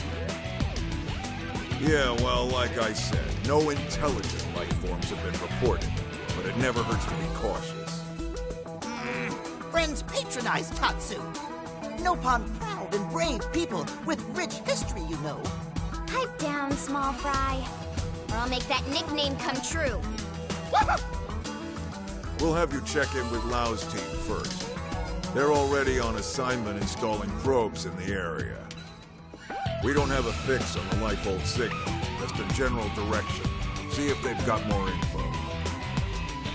Speaker 10: Yeah, well, like I said, no intelligent life forms have been reported, but it never hurts to be cautious.
Speaker 12: Friends patronize Tatsu. Nopon proud and brave people with rich history, you know.
Speaker 1: Pipe down, small fry, or I'll make that nickname come true.
Speaker 10: We'll have you check in with Lau's team first. They're already on assignment installing probes in the area. We don't have a fix on the Lifehold signal, just a general direction. See if they've got more info.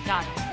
Speaker 3: Got it.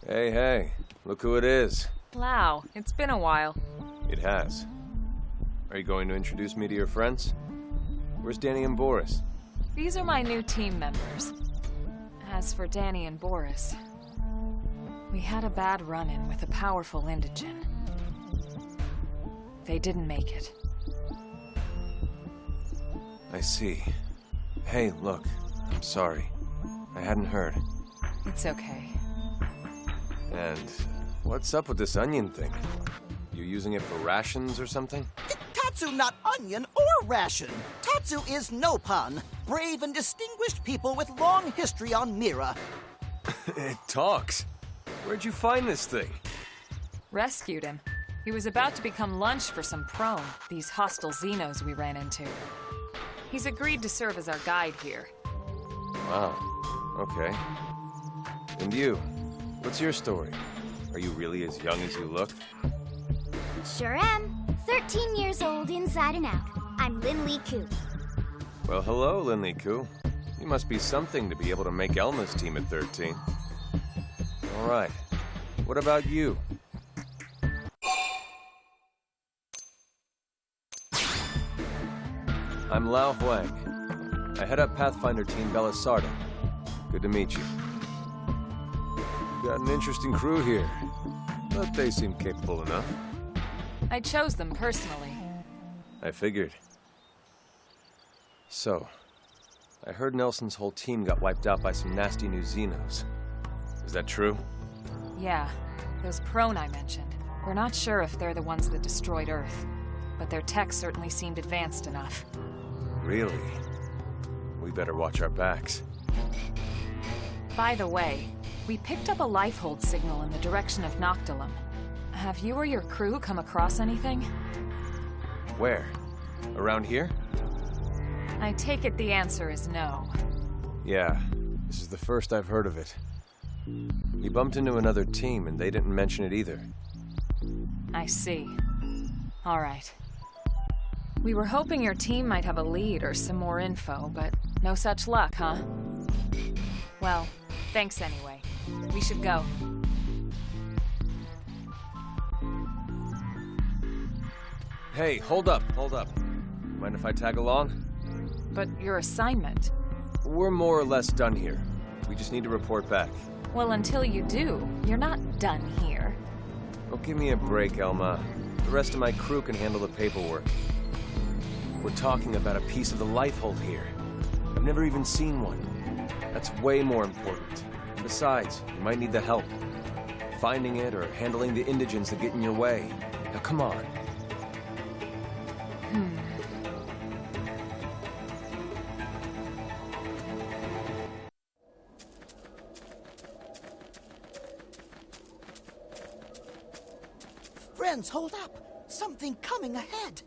Speaker 13: Hey, hey. Look who it is.
Speaker 3: Wow, it's been a while.
Speaker 13: It has. Are you going to introduce me to your friends? Where's Danny and Boris?
Speaker 3: These are my new team members. As for Danny and Boris, we had a bad run-in with a powerful indigen. They didn't make it.
Speaker 13: I see. Hey, look. I'm sorry. I hadn't heard.
Speaker 3: It's okay.
Speaker 13: And what's up with this onion thing? You using it for rations or something?
Speaker 12: Tatsu not onion or ration. Tatsu is Nopon, brave and distinguished people with long history on Mira.
Speaker 13: It talks. Where'd you find this thing?
Speaker 3: Rescued him. He was about to become lunch for some prone, these hostile Xenos we ran into. He's agreed to serve as our guide here.
Speaker 13: Wow. Okay. And you? What's your story? Are you really as young as you look?
Speaker 1: Sure am. 13 years old inside and out. I'm Lin Li Ku.
Speaker 13: Well, hello, Lin Li Ku. You must be something to be able to make Elma's team at 13. All right. What about you? I'm Lao Huang. I head up Pathfinder Team Belisarda. Good to meet you. Got an interesting crew here, but they seem capable enough.
Speaker 3: I chose them personally.
Speaker 13: I figured. So, I heard Nelson's whole team got wiped out by some nasty new Xenos. Is that true?
Speaker 3: Yeah, those prone I mentioned. We're not sure if they're the ones that destroyed Earth, but their tech certainly seemed advanced enough.
Speaker 13: Really? We better watch our backs.
Speaker 3: By the way, we picked up a lifehold signal in the direction of Noctilum. Have you or your crew come across anything?
Speaker 13: Where? Around here?
Speaker 3: I take it the answer is no.
Speaker 13: Yeah, this is the first I've heard of it. We bumped into another team and they didn't mention it either.
Speaker 3: I see. All right. We were hoping your team might have a lead or some more info, but no such luck, huh? Well, thanks anyway. We should go.
Speaker 13: Hey, hold up. Mind if I tag along?
Speaker 3: But your assignment?
Speaker 13: We're more or less done here. We just need to report back.
Speaker 3: Well, until you do, you're not done here.
Speaker 13: Well, give me a break, Elma. The rest of my crew can handle the paperwork. We're talking about a piece of the lifehold here. I've never even seen one. That's way more important. Besides, you might need the help. Finding it or handling the indigents that get in your way. Now, come on.
Speaker 12: Friends, hold up. Something coming ahead.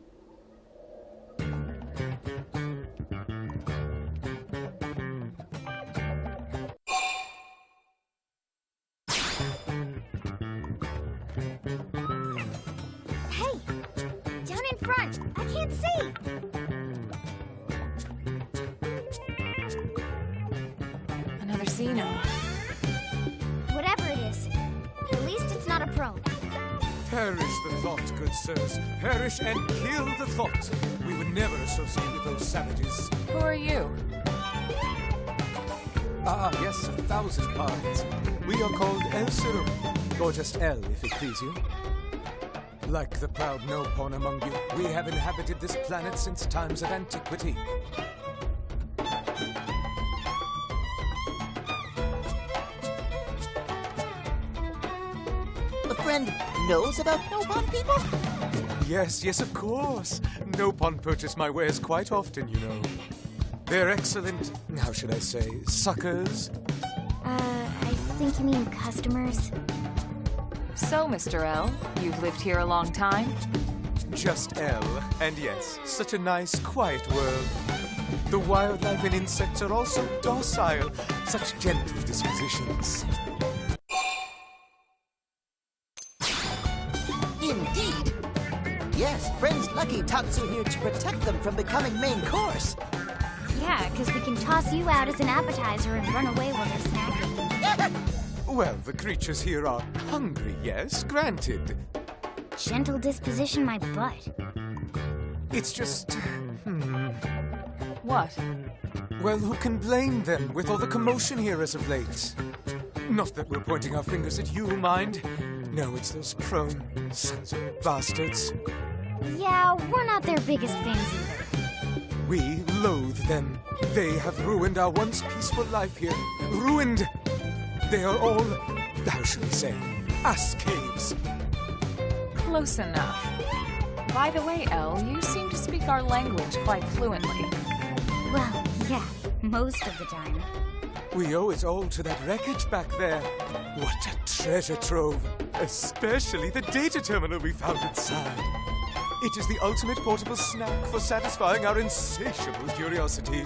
Speaker 1: Whatever it is, at least it's not a prone.
Speaker 14: Perish the thought, good sirs. Perish and kill the thought. We would never associate with those savages.
Speaker 3: Who are you?
Speaker 14: Ah, yes, 1,000 pardons. We are called El Sirum, or just El, if it please you. Like the proud Nopon among you, we have inhabited this planet since times of antiquity.
Speaker 12: Friend knows about Nopon people?
Speaker 14: Yes, of course. Nopon purchase my wares quite often, you know. They're excellent, how should I say, suckers?
Speaker 1: I think you mean customers.
Speaker 3: So, Mr. L, you've lived here a long time?
Speaker 14: Just L, and yes, such a nice, quiet world. The wildlife and insects are also docile, such gentle dispositions.
Speaker 12: Indeed. Yes, friends lucky Tatsu here to protect them from becoming main course.
Speaker 1: Yeah, because we can toss you out as an appetizer and run away while they're snacking.
Speaker 14: Well, the creatures here are hungry, yes, granted.
Speaker 1: Gentle disposition my butt.
Speaker 14: It's just...
Speaker 3: What?
Speaker 14: Well, who can blame them with all the commotion here as of late? Not that we're pointing our fingers at you, mind. No, it's those prone sons of bastards.
Speaker 1: Yeah, we're not their biggest fans either.
Speaker 14: We loathe them. They have ruined our once peaceful life here. Ruined! They are all, how shall we say, ass caves.
Speaker 3: Close enough. By the way, Elle, you seem to speak our language quite fluently.
Speaker 1: Well, yeah, most of the time.
Speaker 14: We owe it all to that wreckage back there. What a treasure trove. Especially the data terminal we found inside. It is the ultimate portable snack for satisfying our insatiable curiosity.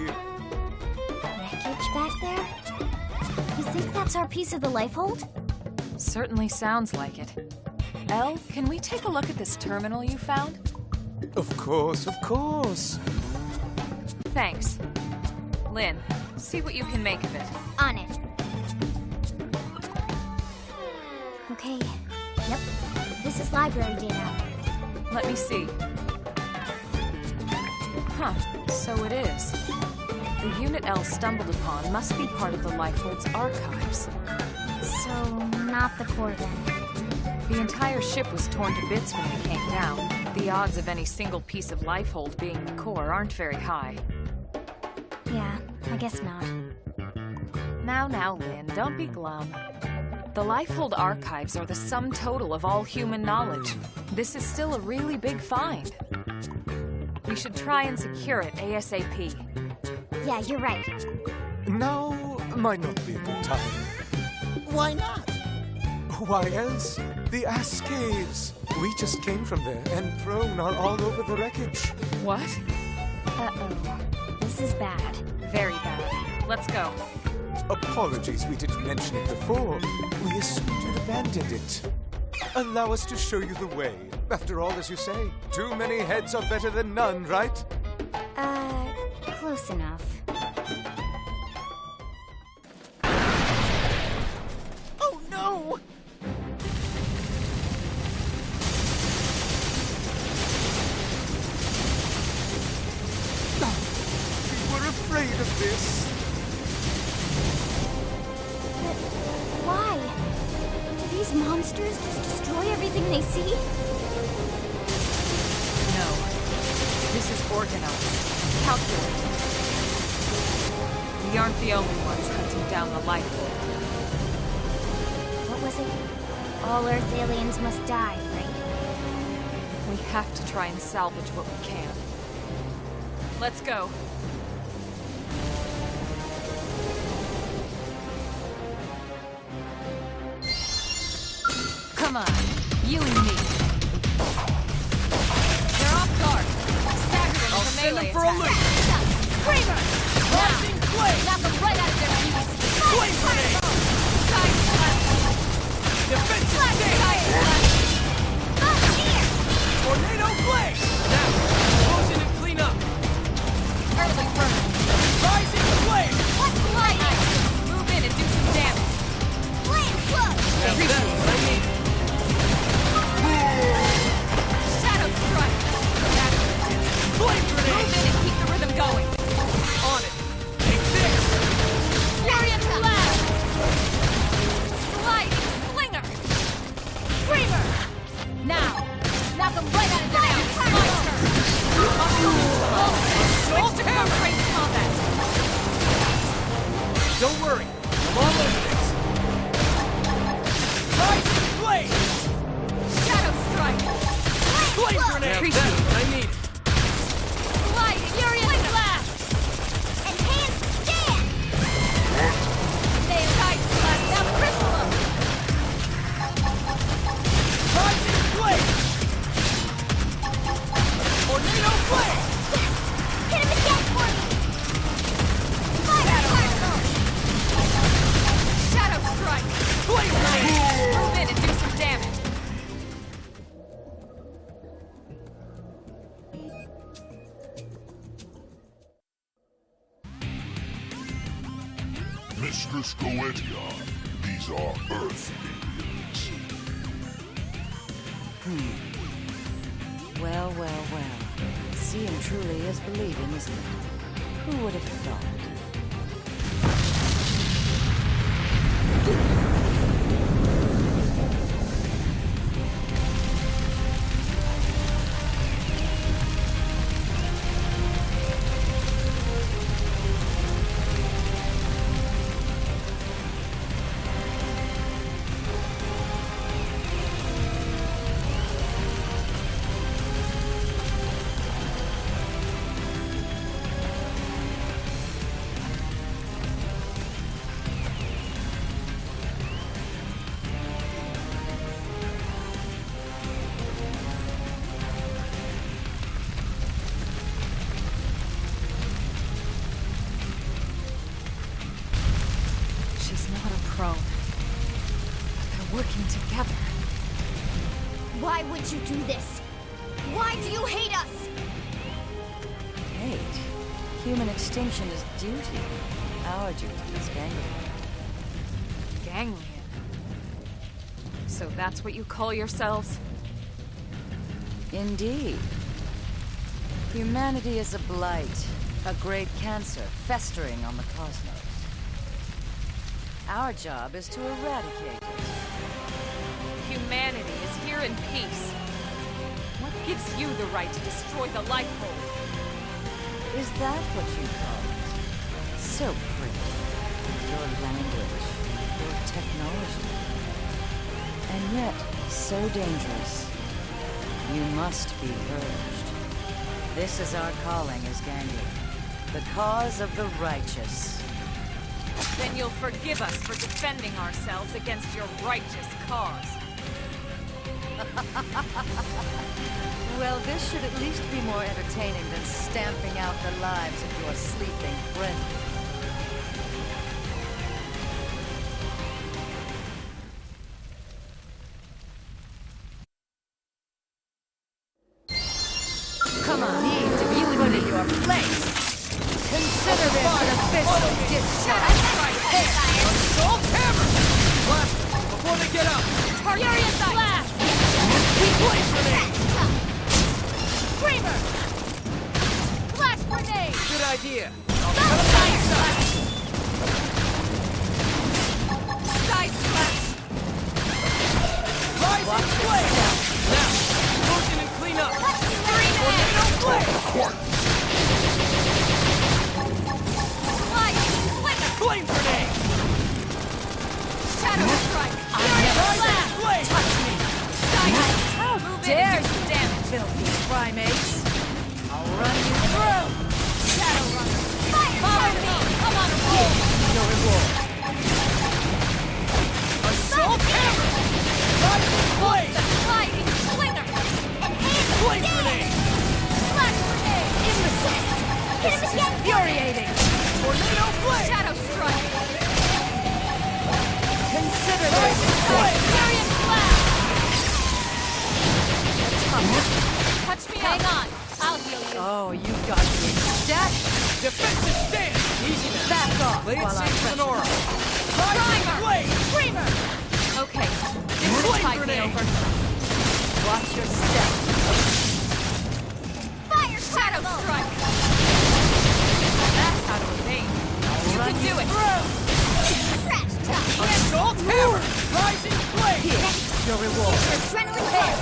Speaker 1: Wreckage back there? You think that's our piece of the lifehold?
Speaker 3: Certainly sounds like it. Elle, can we take a look at this terminal you found?
Speaker 14: Of course, of course.
Speaker 3: Thanks. Lynn, see what you can make of it.
Speaker 1: On it. Okay. Yep. This is library data.
Speaker 3: Let me see. Huh, so it is. The unit Elle stumbled upon must be part of the Lifehold's archives.
Speaker 1: So, not the core then.
Speaker 3: The entire ship was torn to bits when it came down. The odds of any single piece of Lifehold being the core aren't very high.
Speaker 1: Yeah, I guess not.
Speaker 3: Now, Lynn, don't be glum. The Lifehold archives are the sum total of all human knowledge. This is still a really big find. We should try and secure it ASAP.
Speaker 1: Yeah, you're right.
Speaker 14: Now might not be a good time.
Speaker 12: Why not?
Speaker 14: Why else? The ass caves. We just came from there, and prone are all over the wreckage.
Speaker 3: What?
Speaker 1: Uh-oh. This is bad.
Speaker 3: Very bad. Let's go.
Speaker 14: Apologies we didn't mention it before. We assumed you'd abandoned it. Allow us to show you the way. After all, as you say, too many heads are better than none, right?
Speaker 1: Close enough.
Speaker 12: Oh no!
Speaker 14: We were afraid of this.
Speaker 1: But why? Do these monsters just destroy everything they see?
Speaker 3: No. This is organized. Calculated. We aren't the only ones hunting down the Lifehold.
Speaker 1: What was it? All Earth aliens must die, right?
Speaker 3: We have to try and salvage what we can. Let's go. Come on, you and me. They're off guard. Stagger them with a melee attack. Screamer!
Speaker 9: Rising flame!
Speaker 3: Knock them right out of their fuse.
Speaker 9: Flame grenade!
Speaker 3: Giant blast!
Speaker 9: Defensive
Speaker 3: Giant blast!
Speaker 9: Tornado flame! Now, close in and clean up.
Speaker 3: Early burn.
Speaker 9: Rising flame!
Speaker 3: What's lightning? Move in and do some damage. Flame flood!
Speaker 9: Now that's what I need.
Speaker 3: Shadow strike!
Speaker 9: Flame grenade!
Speaker 3: Move in and keep the rhythm going.
Speaker 9: On it. Take this!
Speaker 3: Furious blast! Sliding slinger! Screamer! Now! Knock them right out of their mouth! It's my turn! Switch to close-range combat!
Speaker 9: Don't worry. I'm all over this. Rising flame!
Speaker 3: Shadow strike!
Speaker 9: Flame grenade! Now that's what I need.
Speaker 3: Sliding furious blast! Enhanced stand! They tight blast! Now cripple them!
Speaker 9: Rising flame! Tornado flame!
Speaker 1: Hit him again for me! Fire particle!
Speaker 3: Shadow strike!
Speaker 9: Flame grenade!
Speaker 3: Move in and do some damage!
Speaker 11: Mistress Goetia, these These are Earth minions.
Speaker 15: Well, well, well. Seeing truly is believing, isn't it? Who would have thought?
Speaker 3: Working together.
Speaker 1: Why would you do this? Why do you hate us?
Speaker 15: Hate? Human extinction is duty. Our duty is Ganglion.
Speaker 3: Ganglion? So that's what you call yourselves?
Speaker 15: Indeed. Humanity is a blight, a great cancer festering on the cosmos. Our job is to eradicate it.
Speaker 3: Humanity is here in peace. What gives you the right to destroy the life hold?
Speaker 15: Is that what you call it? So pretty. Your language, your technology. And yet, so dangerous. You must be purged. This is our calling as Ganglion. The cause of the righteous.
Speaker 3: Then you'll forgive us for defending ourselves against your righteous cause.
Speaker 15: Well, this should at least be more entertaining than stamping out the lives of your sleeping friend. Come on, need to be put in your place. Consider this an official discharge.
Speaker 9: Assault hammer! Blast before they get up!
Speaker 3: Furious blast!
Speaker 9: Blaze grenade!
Speaker 3: Screamer! Flash grenade!
Speaker 9: Good idea.
Speaker 3: Side slash! Side slash!
Speaker 9: Rising flame! Now, motion and clean up! Tornado flame! Flame grenade!
Speaker 3: Shadow strike!
Speaker 9: Rising flame!
Speaker 3: Touch me!
Speaker 15: How dare you, damn it, filthy primates! I'll run you through!
Speaker 3: Shadow runner! Follow me! Come on a roll!
Speaker 15: Your reward.
Speaker 9: Assault hammer! Rising flame!
Speaker 3: Sliding slinger!
Speaker 9: Flame grenade!
Speaker 3: Flash grenade!
Speaker 15: Imbeciles! This is infuriating!
Speaker 9: Tornado flame!
Speaker 3: Shadow strike!
Speaker 15: Consider this!
Speaker 3: Furious blast! Touch me
Speaker 1: Hang
Speaker 3: up.
Speaker 1: on. I'll heal you.
Speaker 15: Oh, you got me ecstatic!
Speaker 9: Defensive stance! Easy now!
Speaker 15: Back off
Speaker 9: Play it
Speaker 15: while I
Speaker 9: safe with an aura!
Speaker 3: Primer!
Speaker 9: Rising flame!
Speaker 3: Screamer! Okay, this will
Speaker 9: Flame
Speaker 3: tide me
Speaker 9: grenade!
Speaker 3: over.
Speaker 15: Watch your step.
Speaker 3: Fire shadow strike! That's how to evade. You can do it!
Speaker 9: Assault hammer! Rising flame!
Speaker 15: Here, your reward.
Speaker 1: Adrenaline hit.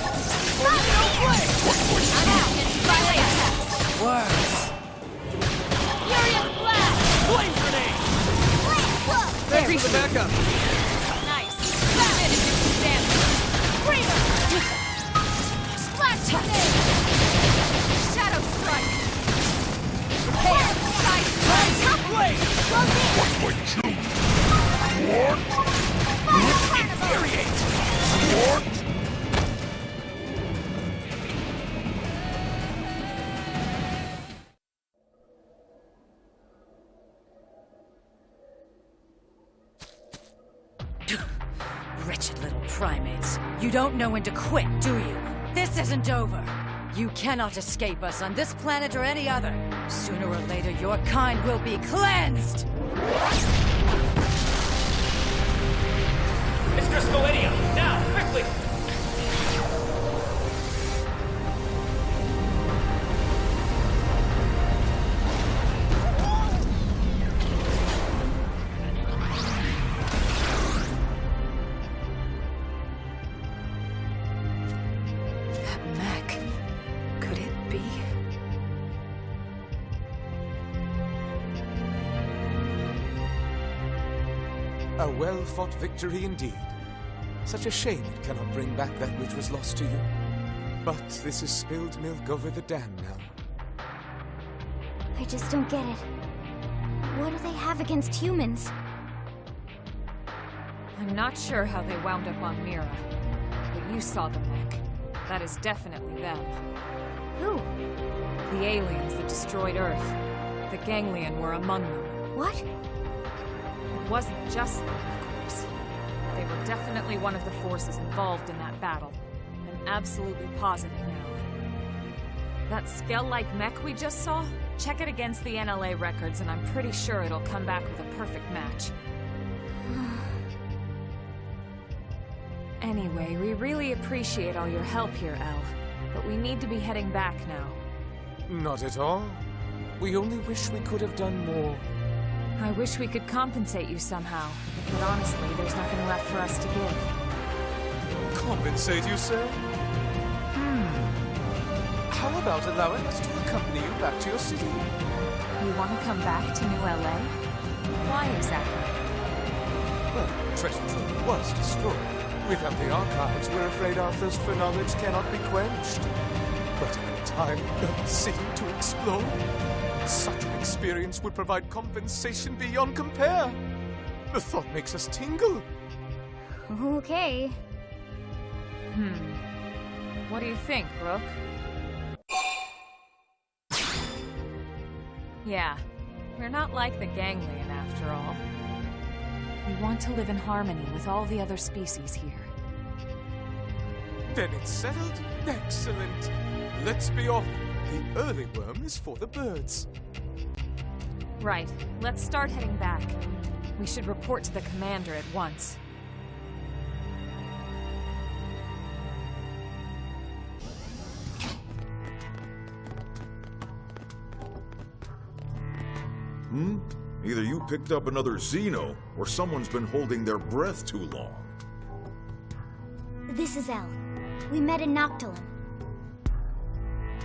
Speaker 9: Tornado flame!
Speaker 3: I'm out! Melee attack!
Speaker 15: Words.
Speaker 3: Furious blast!
Speaker 9: Flame grenade! Thanks for the backup!
Speaker 3: Nice! Finish this damage! Screamer! Splash grenade! Shadow strike! Prepare! Side
Speaker 9: Rising flame!
Speaker 11: What's my tune? What?
Speaker 9: Infuriate!
Speaker 11: What?
Speaker 15: Wretched little primates. You don't know when to quit, do you? This isn't over. You cannot escape us on this planet or any other. Sooner or later, your kind will be cleansed!
Speaker 9: Now, quickly!
Speaker 3: That mech. Could it be?
Speaker 14: A well-fought victory indeed. Such a shame it cannot bring back that which was lost to you. But this is spilled milk over the dam now.
Speaker 1: I just don't get it. What do they have against humans?
Speaker 3: I'm not sure how they wound up on Mira, but you saw the mech. That is definitely them.
Speaker 1: Who?
Speaker 3: The aliens that destroyed Earth. The Ganglion were among them.
Speaker 1: What?
Speaker 3: It wasn't just them, of course. They were definitely one of the forces involved in that battle. I'm absolutely positive now. That Skell-like mech we just saw? Check it against the NLA records and I'm pretty sure it'll come back with a perfect match. Anyway, we really appreciate all your help here, El. But we need to be heading back now.
Speaker 14: Not at all. We only wish we could have done more.
Speaker 3: I wish we could compensate you somehow, but honestly, there's nothing left for us to give.
Speaker 14: Compensate, you say? How about allowing us to accompany you back to your city?
Speaker 3: You want to come back to New LA? Why exactly?
Speaker 14: Well, treasure trove was destroyed. Without the archives, we're afraid our thirst for knowledge cannot be quenched. But an entire urban city to explore? Such an experience would provide compensation beyond compare. The thought makes us tingle.
Speaker 1: Okay.
Speaker 3: What do you think, Brooke? Yeah, we're not like the Ganglion after all. We want to live in harmony with all the other species here.
Speaker 14: Then it's settled. Excellent. Let's be off. The early worm is for the birds.
Speaker 3: Right. Let's start heading back. We should report to the commander at once.
Speaker 10: Either you picked up another Xeno, or someone's been holding their breath too long.
Speaker 1: This is El. We met in Noctilum.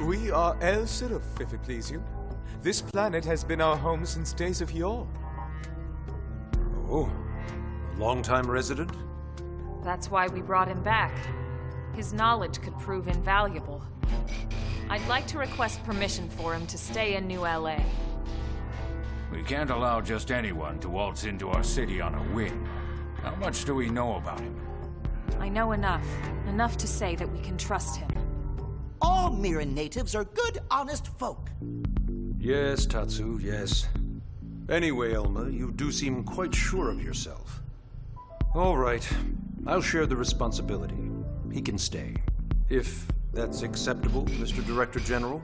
Speaker 14: We are El Sirif, if it please you. This planet has been our home since days of yore.
Speaker 8: Oh, a long-time resident?
Speaker 3: That's why we brought him back. His knowledge could prove invaluable. I'd like to request permission for him to stay in New LA.
Speaker 5: We can't allow just anyone to waltz into our city on a whim. How much do we know about him?
Speaker 3: I know enough. Enough to say that we can trust him.
Speaker 12: All Mira natives are good, honest folk.
Speaker 8: Yes, Tatsu, yes. Anyway, Elma, you do seem quite sure of yourself. All right. I'll share the responsibility. He can stay. If that's acceptable, Mr. Director General?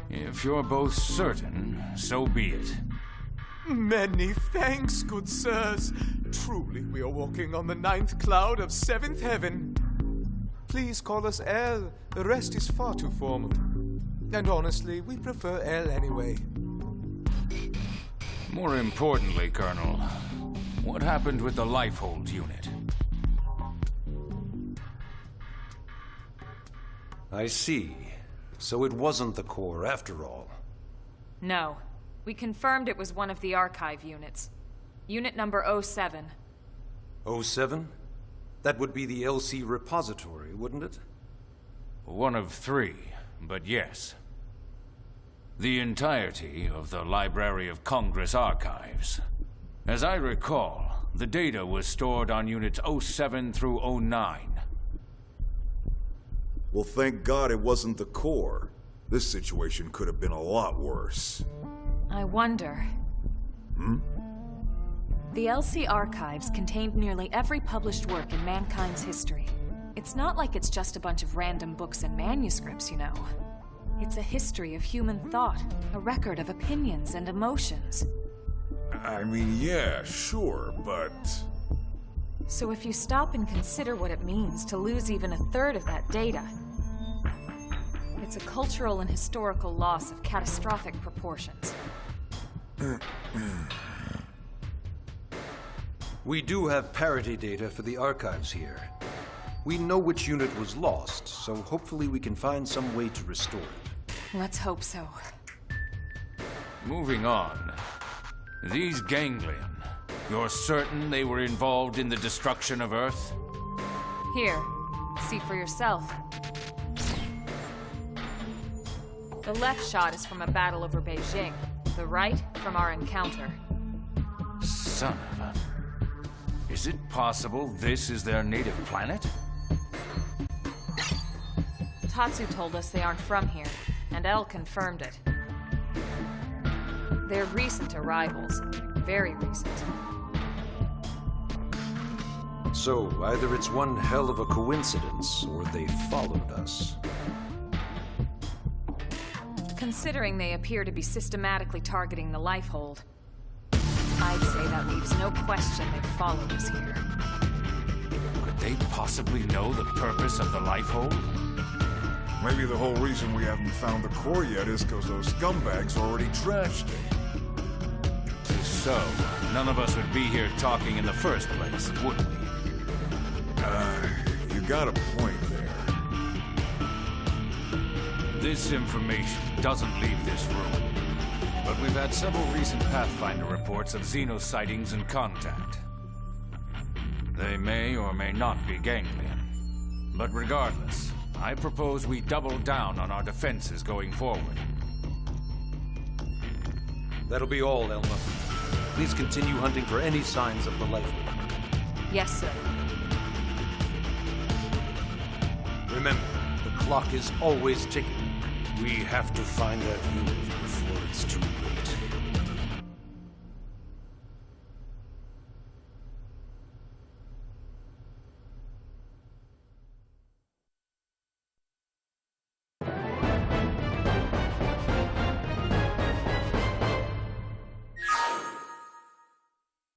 Speaker 5: If you're both certain, so be it.
Speaker 14: Many thanks, good sirs. Truly, we are walking on the 9th cloud of 7th heaven. Please call us El. The rest is far too formal. And honestly, we prefer El anyway.
Speaker 5: More importantly, Colonel, what happened with the Lifehold unit?
Speaker 8: I see. So it wasn't the core after all.
Speaker 3: No. We confirmed it was one of the archive units. Unit number 07.
Speaker 8: 07? That would be the LC repository, wouldn't it?
Speaker 5: One of 3, but yes. The entirety of the Library of Congress archives. As I recall, the data was stored on units 07 through 09.
Speaker 10: Well, thank God it wasn't the core. This situation could have been a lot worse.
Speaker 3: I wonder... The LC archives contained nearly every published work in mankind's history. It's not like it's just a bunch of random books and manuscripts, you know. It's a history of human thought, a record of opinions and emotions.
Speaker 10: I mean, yeah, sure, but...
Speaker 3: So if you stop and consider what it means to lose even a third of that data, it's a cultural and historical loss of catastrophic proportions.
Speaker 8: We do have parity data for the archives here. We know which unit was lost, so hopefully we can find some way to restore it.
Speaker 3: Let's hope so.
Speaker 5: Moving on. These Ganglion, you're certain they were involved in the destruction of Earth?
Speaker 3: Here, see for yourself. The left shot is from a battle over Beijing, the right from our encounter.
Speaker 5: Son of a... Is it possible this is their native planet?
Speaker 3: Tatsu told us they aren't from here, and Elle confirmed it. They're recent arrivals. Very recent.
Speaker 8: So, either it's one hell of a coincidence, or they followed us.
Speaker 3: Considering they appear to be systematically targeting the Lifehold, I'd say that leaves no question they followed us here.
Speaker 5: Could they possibly know the purpose of the Lifehold?
Speaker 10: Maybe the whole reason we haven't found the core yet is because those scumbags already trashed it.
Speaker 5: If so, none of us would be here talking in the first place, would we?
Speaker 10: You got a point there.
Speaker 5: This information doesn't leave this room. But we've had several recent Pathfinder reports of Xeno sightings and contact. They may or may not be Ganglion. But regardless, I propose we double down on our defenses going forward.
Speaker 8: That'll be all, Elma. Please continue hunting for any signs of the Lifehold.
Speaker 3: Yes, sir.
Speaker 8: Remember, the clock is always ticking. We have to find that unit before it's too late.